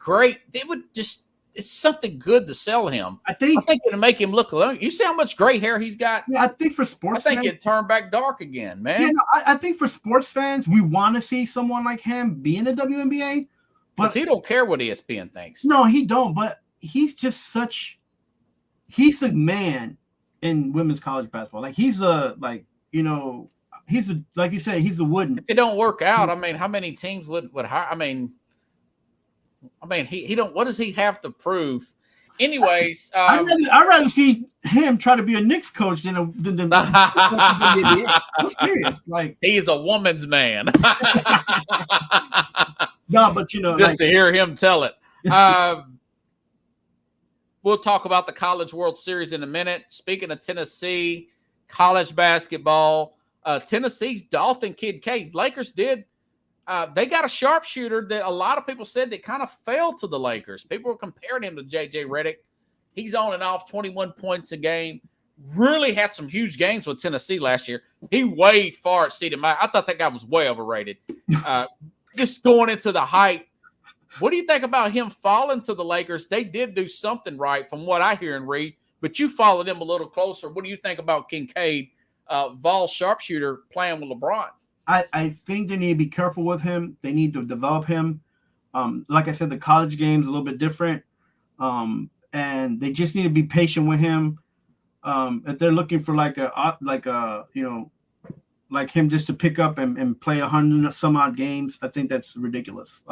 Speaker 2: it's something good to sell him. I think it'll make him look. You see how much gray hair he's got?
Speaker 3: Yeah, I think for sports
Speaker 2: fans, it'd turn back dark again, man.
Speaker 3: Yeah, no, I think for sports fans, we want to see someone like him be in the WNBA.
Speaker 2: But he don't care what ESPN thinks.
Speaker 3: No, he don't. But he's just he's a man in women's college basketball. Like he's like you said, he's a wooden.
Speaker 2: If it don't work out, I mean, how many teams would hire? I mean, he don't. What does he have to prove? Anyways,
Speaker 3: I'd rather see him try to be a Knicks coach than I'm serious. Like,
Speaker 2: he is a woman's man.
Speaker 3: No, but
Speaker 2: just to hear him tell it. We'll talk about the College World Series in a minute. Speaking of Tennessee, college basketball, Tennessee's Dalton Kincaid. Lakers did. They got a sharpshooter that a lot of people said that kind of failed to the Lakers. People were comparing him to J.J. Redick. He's on and off 21 points a game. Really had some huge games with Tennessee last year. He way far exceeded I thought that guy was way overrated. Just going into the hype. What do you think about him falling to the Lakers? They did do something right from what I hear and read, but you followed him a little closer. What do you think about Kincaid, Vol sharpshooter, playing with LeBron?
Speaker 3: I think they need to be careful with him. They need to develop him. Like I said, the college game is a little bit different, and they just need to be patient with him. If they're looking for like him just to pick up and play 100 some odd games, I think that's ridiculous.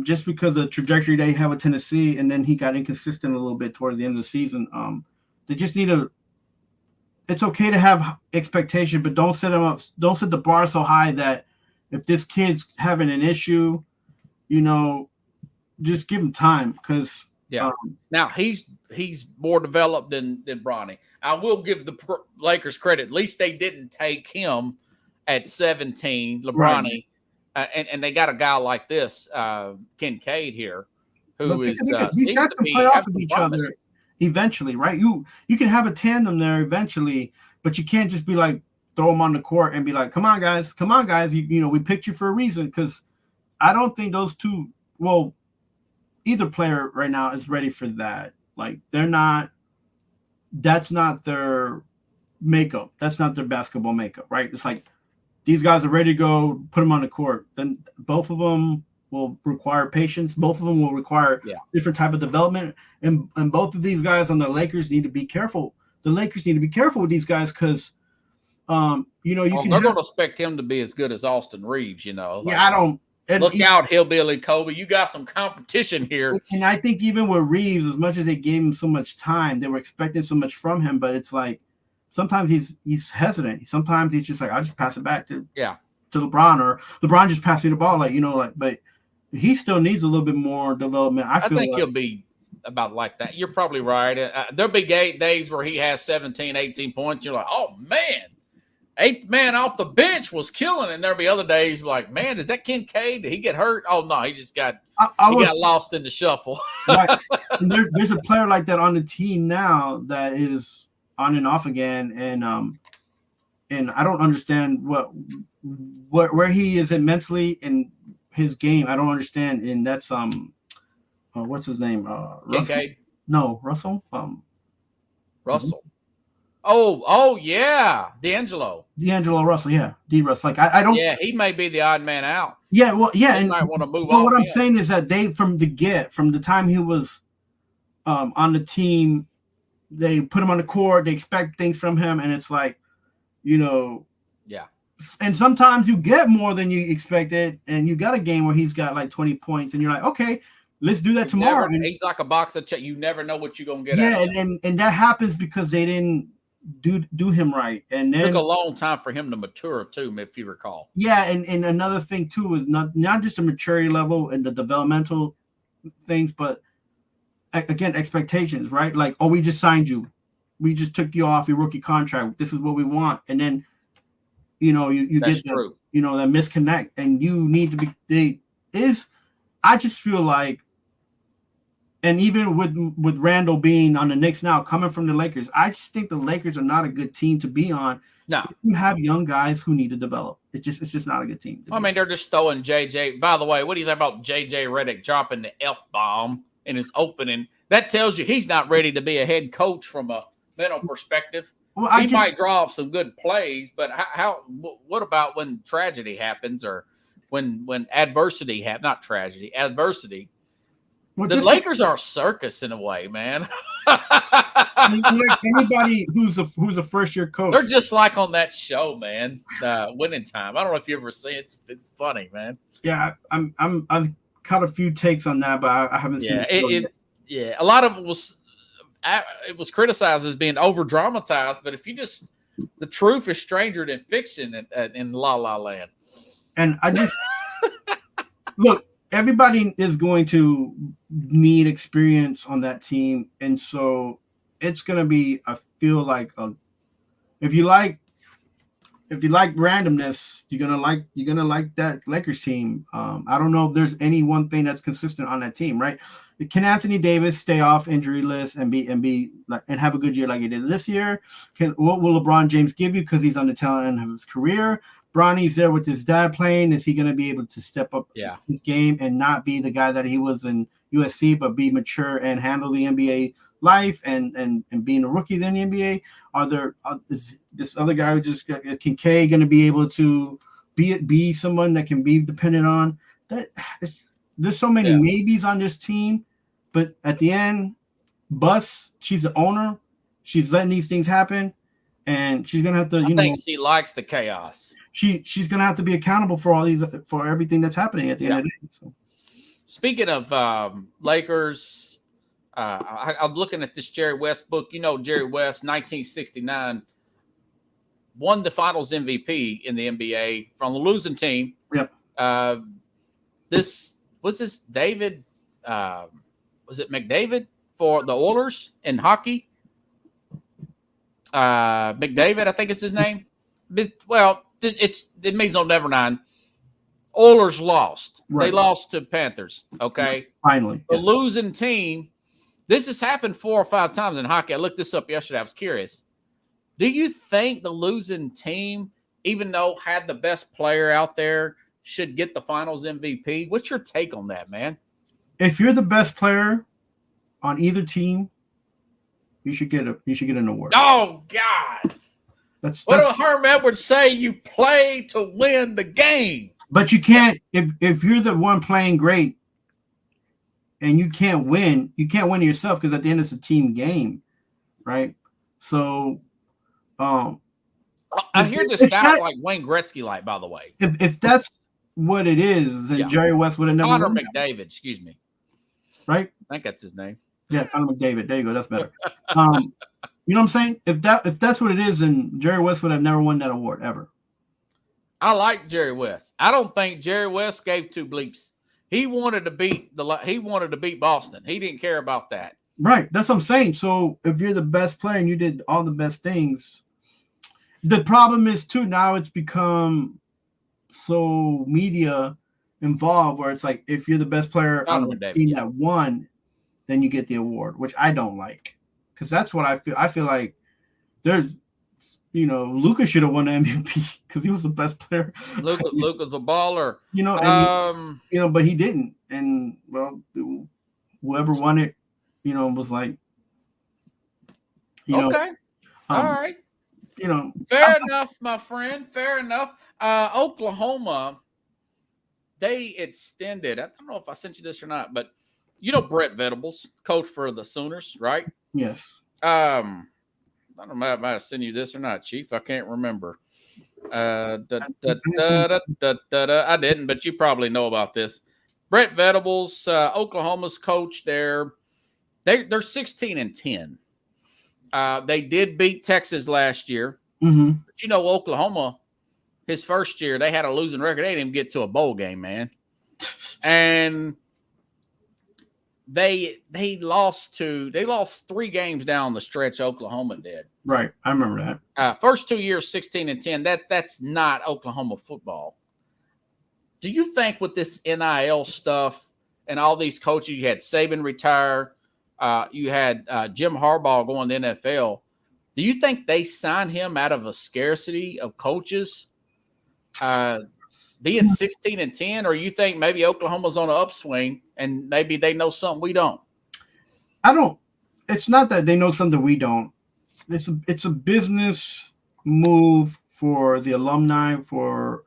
Speaker 3: Just because of the trajectory they have with Tennessee, and then he got inconsistent a little bit towards the end of the season. They just need to. It's okay to have expectation, but don't set them up. Don't set the bar so high that if this kid's having an issue, just give him time. Because
Speaker 2: now he's more developed than Bronny. I will give the Lakers credit. At least they didn't take him at 17, LeBronny, and they got a guy like this, Kincaid here, who is
Speaker 3: these guys can play off of each other eventually, right? You can have a tandem there eventually, but you can't just be like throw them on the court and be like, come on guys, we picked you for a reason. Because I don't think those two, well, either player right now is ready for that. Like that's not their makeup. That's not their basketball makeup, right? It's like these guys are ready to go, put them on the court. Then both of them will require patience. Both of them will require different type of development. And both of these guys on the Lakers need to be careful. The Lakers need to be careful with these guys because, they're going
Speaker 2: to expect him to be as good as Austin Reeves,
Speaker 3: I don't.
Speaker 2: Look out, Hillbilly Kobe. You got some competition here.
Speaker 3: And I think even with Reeves, as much as they gave him so much time, they were expecting so much from him, but it's like sometimes he's hesitant. Sometimes he's just like, I'll just pass it back to LeBron, or LeBron just pass me the ball, but he still needs a little bit more development. I think
Speaker 2: he'll be about like that. You're probably right. There'll be days where he has 17, 18 points. You're like, oh, man, eighth man off the bench was killing. And there'll be other days like, man, is that Kincaid? Did he get hurt? Oh, no, he just got got lost in the shuffle.
Speaker 3: Right. And there's a player like that on the team now that is on and off again. And I don't understand where he is at mentally in his game. I don't understand. And that's what's his name?
Speaker 2: Kincaid?
Speaker 3: No, Russell.
Speaker 2: Russell. Oh yeah, D'Angelo
Speaker 3: Russell. Yeah, D. Russell. Like I don't.
Speaker 2: Yeah, he may be the odd man out.
Speaker 3: Yeah, well, yeah,
Speaker 2: he
Speaker 3: and
Speaker 2: might want to move on.
Speaker 3: What I'm saying is that they from the time he was on the team, they put him on the court. They expect things from him, and it's like, and sometimes you get more than you expected, and you got a game where he's got like 20 points, and you're like, okay, let's do that tomorrow.
Speaker 2: He's like a box of check. You never know what you're gonna get.
Speaker 3: Yeah, and that happens because they didn't do him right, and then
Speaker 2: it took a long time for him to mature too, if you recall.
Speaker 3: Yeah, and another thing too is not just the maturity level and the developmental things, but again, expectations, right? Like, oh, we just signed you, we just took you off your rookie contract. This is what we want, and then you get that, that misconnect, and you need to be. I just feel like. And even with Randall being on the Knicks now, coming from the Lakers, I just think the Lakers are not a good team to be on.
Speaker 2: No,
Speaker 3: if you have young guys who need to develop. It's just not a good team.
Speaker 2: I mean, they're just throwing JJ. By the way, what do you think about JJ Redick dropping the F-bomb in his opening? That tells you he's not ready to be a head coach from a mental perspective. Well, he might draw up some good plays, but what about when tragedy happens or when adversity happens? Not tragedy, adversity. Well, the Lakers are a circus in a way, man.
Speaker 3: Like anybody who's a first year coach,
Speaker 2: they're just like on that show, man. Winning Time. I don't know if you ever seen it. It's funny, man.
Speaker 3: Yeah, I've caught a few takes on that, but I haven't seen it.
Speaker 2: Yeah, a lot of it was criticized as being over dramatized, but if you just the truth is stranger than fiction in La La Land.
Speaker 3: And I just look. Everybody is going to need experience on that team, and so it's going to be. I feel like if you like randomness, you're gonna like that Lakers team. I don't know if there's any one thing that's consistent on that team, right? Can Anthony Davis stay off injury list and have a good year like he did this year? What will LeBron James give you because he's on the tail end of his career? Bronny's there with his dad playing. Is he going to be able to step up his game and not be the guy that he was in USC, but be mature and handle the NBA life and being a rookie in the NBA? Is this other guy who just Kincaid going to be able to be someone that can be dependent on? There's so many maybes on this team, but at the end, she's the owner. She's letting these things happen, and she's gonna have to. I think
Speaker 2: she likes the chaos.
Speaker 3: She's gonna have to be accountable for everything that's happening at the end of the day. So.
Speaker 2: Speaking of Lakers, I'm looking at this Jerry West book. Jerry West, 1969, won the Finals MVP in the NBA from the losing team.
Speaker 3: Yep.
Speaker 2: This David. Was it McDavid for the Oilers in hockey? McDavid, I think it's his name. Well, it means on never nine. Oilers lost. Right. They lost to Panthers. Okay.
Speaker 3: Finally.
Speaker 2: The losing team. This has happened 4 or 5 times in hockey. I looked this up yesterday. I was curious. Do you think the losing team, even though had the best player out there, should get the Finals MVP? What's your take on that, man?
Speaker 3: If you're the best player on either team, you should get an award.
Speaker 2: Oh God. That's what did Herm Edwards say? You play to win the game.
Speaker 3: But you can't if you're the one playing great and you can't win yourself because at the end it's a team game, right? So
Speaker 2: I hear this guy like Wayne Gretzky, like, by the way.
Speaker 3: If that's what it is, then Jerry West would have never
Speaker 2: Connor McDavid, excuse me.
Speaker 3: Right?
Speaker 2: I think that's his name.
Speaker 3: Yeah, Connor McDavid. There you go. That's better. You know what I'm saying? If that's what it is, then Jerry West would have never won that award ever.
Speaker 2: I like Jerry West. I don't think Jerry West gave 2 bleeps. He wanted to beat Boston. He didn't care about that.
Speaker 3: Right. That's what I'm saying. So if you're the best player and you did all the best things, the problem is too now it's become so media involved where it's like if you're the best player on the team that won, then you get the award, which I don't like because that's what I feel. I feel like there's, Luka should have won the MVP because he was the best player.
Speaker 2: Luka's a baller,
Speaker 3: but he didn't. And well, whoever won it, was like,
Speaker 2: okay, all right, fair enough, my friend. Fair enough. Oklahoma, they extended. I don't know if I sent you this or not, but Brett Venables, coach for the Sooners, right?
Speaker 3: Yes.
Speaker 2: I don't know if I might have sent you this or not, Chief. I can't remember. I didn't, but you probably know about this. Brent Venables, Oklahoma's coach. They're 16-10. They did beat Texas last year, but Oklahoma, his first year, they had a losing record. They didn't even get to a bowl game, man. And they lost 3 games down the stretch. Oklahoma did.
Speaker 3: Right, I remember
Speaker 2: that. First 2 years, 16-10. That's not Oklahoma football. Do you think with this NIL stuff and all these coaches, you had Saban retire, you had Jim Harbaugh going to the NFL. Do you think they signed him out of a scarcity of coaches, being 16-10, or you think maybe Oklahoma's on an upswing and maybe they know something we don't?
Speaker 3: I don't. It's not that they know something we don't. It's a business move for the alumni for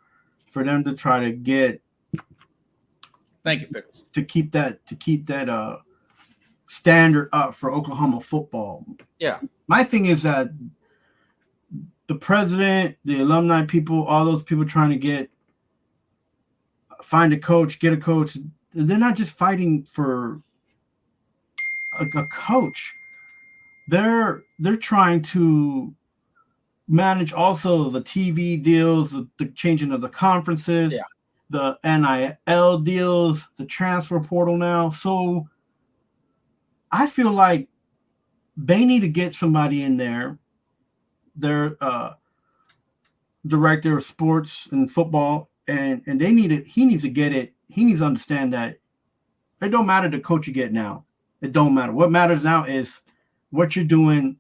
Speaker 3: them to try to get.
Speaker 2: Thank you, Pickles.
Speaker 3: To keep that standard up for Oklahoma football.
Speaker 2: Yeah.
Speaker 3: My thing is that the president, the alumni people, all those people trying to find a coach, get a coach, they're not just fighting for a coach. They're trying to manage also the TV deals, the changing of the conferences, the NIL deals, the transfer portal now. So I feel like they need to get somebody in there, their director of sports and football, and he needs to get it. He needs to understand that it don't matter the coach you get now. It don't matter. What matters now is what you're doing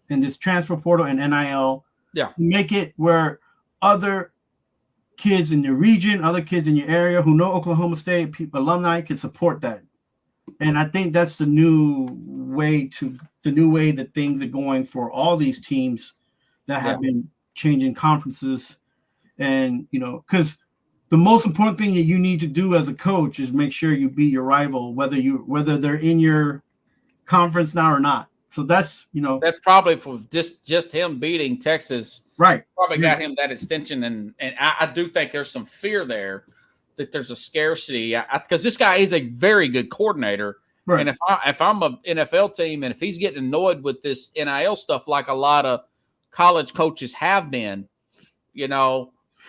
Speaker 3: in this transfer portal and NIL.
Speaker 2: Yeah.
Speaker 3: Make it where other kids in your region, other kids in your area who know Oklahoma State, alumni can support that. And I think that's the new way that things are going for all these teams that have been changing conferences. And, because the most important thing that you need to do as a coach is make sure you beat your rival, whether they're in your conference now or not. So that's,
Speaker 2: that's probably for just him beating Texas.
Speaker 3: Right.
Speaker 2: Probably got him that extension. And I do think there's some fear there that there's a scarcity, because this guy is a very good coordinator. Right. And if I'm an NFL team and if he's getting annoyed with this NIL stuff, like a lot of college coaches have been,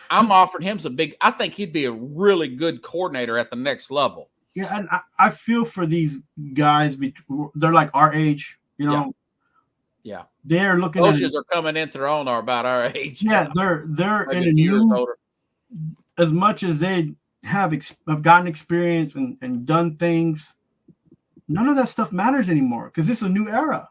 Speaker 2: I'm offering him I think he'd be a really good coordinator at the next level.
Speaker 3: Yeah. And I feel for these guys. They're like our age,
Speaker 2: Yeah.
Speaker 3: They're looking
Speaker 2: coaches are coming into their own are about our age.
Speaker 3: Yeah. They're in a new, as much as they have gotten experience and done things, none of that stuff matters anymore because it's a new era.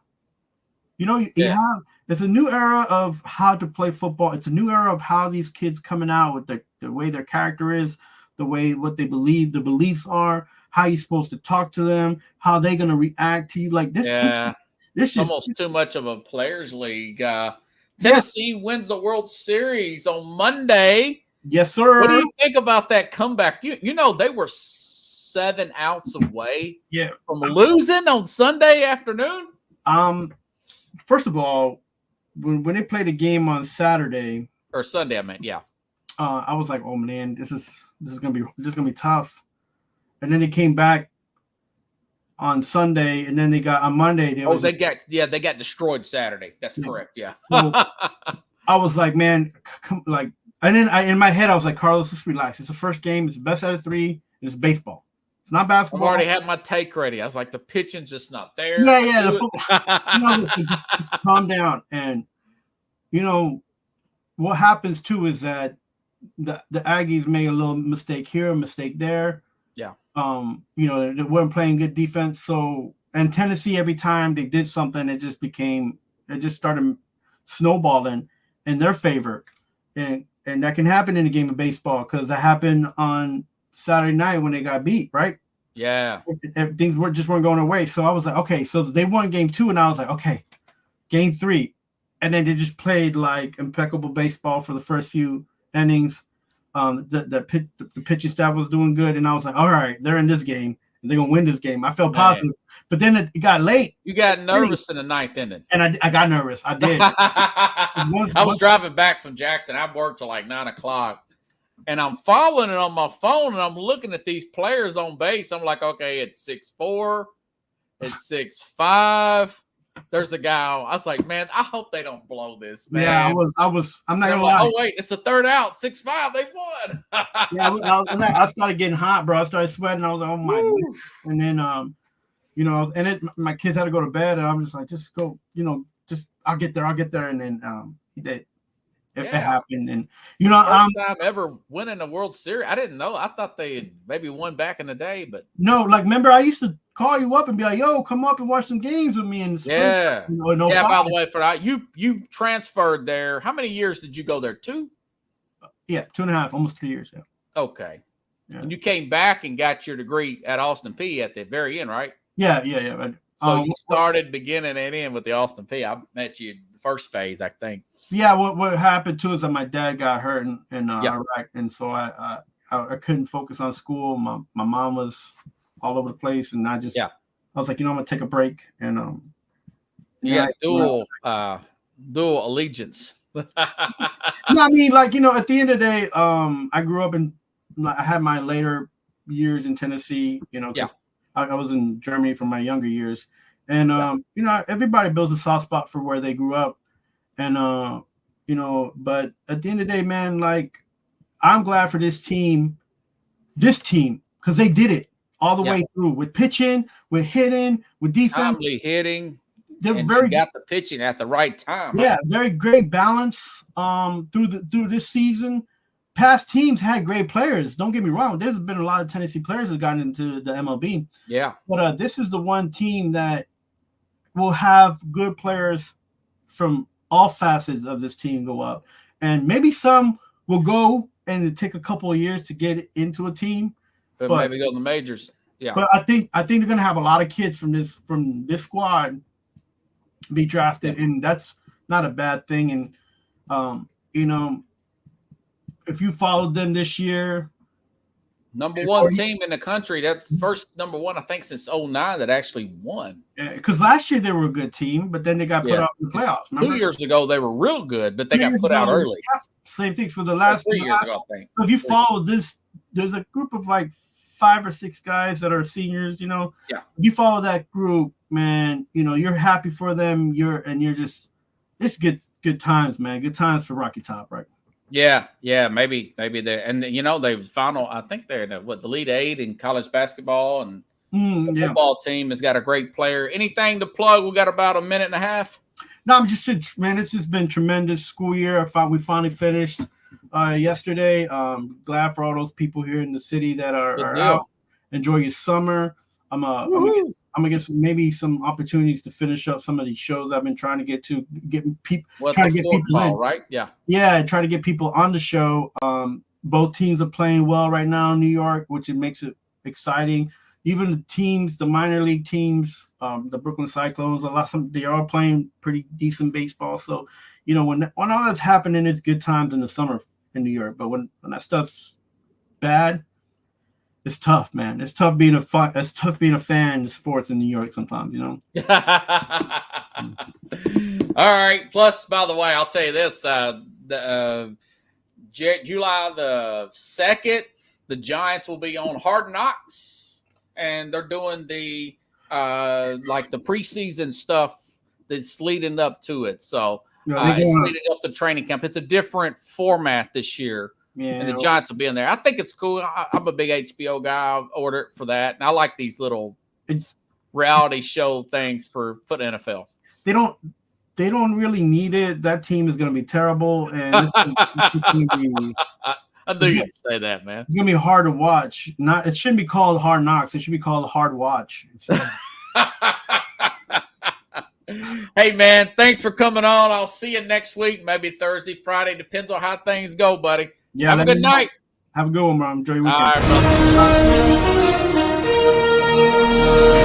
Speaker 3: It's a new era of how to play football. It's a new era of how these kids coming out with the way their character is, the way what they believe, the beliefs are, how you're supposed to talk to them, how they're going to react to you. Like this.
Speaker 2: Yeah. This is almost too much of a players' league. Tennessee wins the World Series on Monday.
Speaker 3: Yes, sir.
Speaker 2: What do you think about that comeback? They were 7 outs away from losing on Sunday afternoon.
Speaker 3: First of all, when they played a game on Saturday
Speaker 2: or Sunday, I meant,
Speaker 3: I was like, oh man, this is gonna be tough. And then they came back on Sunday, and then they got on Monday.
Speaker 2: They got destroyed Saturday. That's correct. Yeah.
Speaker 3: So I was like, man, and then in my head I was like, Carlos, just relax. It's the first game. It's the best out of 3. And it's baseball. It's not basketball.
Speaker 2: I've already had my take ready. I was like, the pitching's just not there.
Speaker 3: Yeah. Just calm down. And what happens too is that the Aggies made a little mistake here, a mistake there.
Speaker 2: Yeah.
Speaker 3: They weren't playing good defense. So, and Tennessee, every time they did something, it just started snowballing in their favor. And that can happen in a game of baseball because that happened on Saturday night when they got beat, right?
Speaker 2: Yeah.
Speaker 3: Things weren't going away. So I was like, okay, so they won game 2, and I was like, okay, game 3. And then they just played like impeccable baseball for the first few innings. The pitching staff was doing good, and I was like, all right, they're in this game. they're gonna win this game. I felt positive, but then it got late.
Speaker 2: You got nervous in the ninth inning,
Speaker 3: and I got nervous. I did.
Speaker 2: I was driving back from Jackson. I worked till like 9 o'clock, and I'm following it on my phone, and I'm looking at these players on base. I'm like, okay, it's 6-4, it's 6-5. There's a guy. I was like, man, I hope they don't blow this, man.
Speaker 3: Yeah, I was. I'm not gonna lie.
Speaker 2: Oh wait, it's a third out, 6-5. They won.
Speaker 3: I started getting hot, bro. I started sweating. I was like, oh my God. And then, my kids had to go to bed, and I'm just like, just go, I'll get there. And then he did. It happened, and
Speaker 2: first time ever winning the World Series. I didn't know. I thought they had maybe won back in the day, but
Speaker 3: no. Like, remember, I used to call you up and be like, "Yo, come up and watch some games with me." In the spring.
Speaker 2: Yeah. By the way, you transferred there. How many years did you go there? 2?
Speaker 3: Yeah, 2.5, almost 3 years. Yeah.
Speaker 2: Okay. Yeah. And you came back and got your degree at Austin Peay at the very end, right?
Speaker 3: Yeah.
Speaker 2: So you started beginning and end with the Austin Peay. I met you the first phase, I think.
Speaker 3: Yeah, what happened too is that my dad got hurt in Iraq, and so I couldn't focus on school. My mom was all over the place, and I was like, I'm gonna take a break, and
Speaker 2: dual allegiance.
Speaker 3: No, I mean, like, at the end of the day, I grew up I had my later years in Tennessee, because I was in Germany for my younger years, and everybody builds a soft spot for where they grew up. And, but at the end of the day, man, like, I'm glad for this team, because they did it all the way through with pitching, with hitting, with defense.
Speaker 2: Timely hitting.
Speaker 3: They're
Speaker 2: got the pitching at the right time.
Speaker 3: Yeah, very great balance through this season. Past teams had great players. Don't get me wrong. There's been a lot of Tennessee players who've gotten into the MLB.
Speaker 2: Yeah.
Speaker 3: But this is the one team that will have good players from all facets of this team go up, and maybe some will go and take a couple of years to get into a team,
Speaker 2: but maybe go to the majors. Yeah,
Speaker 3: but I think they're gonna have a lot of kids from this squad be drafted, and that's not a bad thing. And if you followed them this year,
Speaker 2: number one team in the country. That's first number one, I think, since 2009 that actually won.
Speaker 3: Yeah, because last year they were a good team, but then they got put out in the playoffs. Remember?
Speaker 2: 2 years ago they were real good, but they got put out early.
Speaker 3: Yeah, same thing. So the last
Speaker 2: 3 years ago, I think.
Speaker 3: So if you follow this, there's a group of like 5 or 6 guys that are seniors.
Speaker 2: Yeah.
Speaker 3: If you follow that group, man, you're happy for them. It's good times, man. Good times for Rocky Top, right?
Speaker 2: Yeah, maybe they're, and they final. I think they're in the Elite 8 in college basketball, and the football team has got a great player. Anything to plug? We got about a minute and a half.
Speaker 3: No, it's just been tremendous school year. We finally finished yesterday. Glad for all those people here in the city that are out. Enjoy your summer. I'm gonna get maybe some opportunities to finish up some of these shows I've been trying to get people. Trying to get people in,
Speaker 2: right?
Speaker 3: Yeah, try to get people on the show. Both teams are playing well right now in New York, which it makes it exciting. Even the minor league teams, the Brooklyn Cyclones, they are playing pretty decent baseball. So, when all that's happening, it's good times in the summer in New York. But when that stuff's bad, it's tough, man. It's tough being a fan of sports in New York sometimes,
Speaker 2: All right. Plus, by the way, I'll tell you this: July the 2nd, the Giants will be on Hard Knocks, and they're doing the the preseason stuff that's leading up to it. So it's leading up to training camp. It's a different format this year. Yeah, and the Giants will be in there. I think it's cool. I'm a big HBO guy. I'll order it for that. And I like these little reality show things for NFL.
Speaker 3: They don't really need it. That team is going to be terrible, and it's going to be.
Speaker 2: I knew you'd say that, man.
Speaker 3: It's going to be hard to watch. It shouldn't be called Hard Knocks. It should be called Hard Watch.
Speaker 2: Hey, man, thanks for coming on. I'll see you next week, maybe Thursday, Friday. Depends on how things go, buddy.
Speaker 3: Yeah,
Speaker 2: have a good night.
Speaker 3: Have a good one, bro. Enjoy your weekend.
Speaker 2: All right, brother.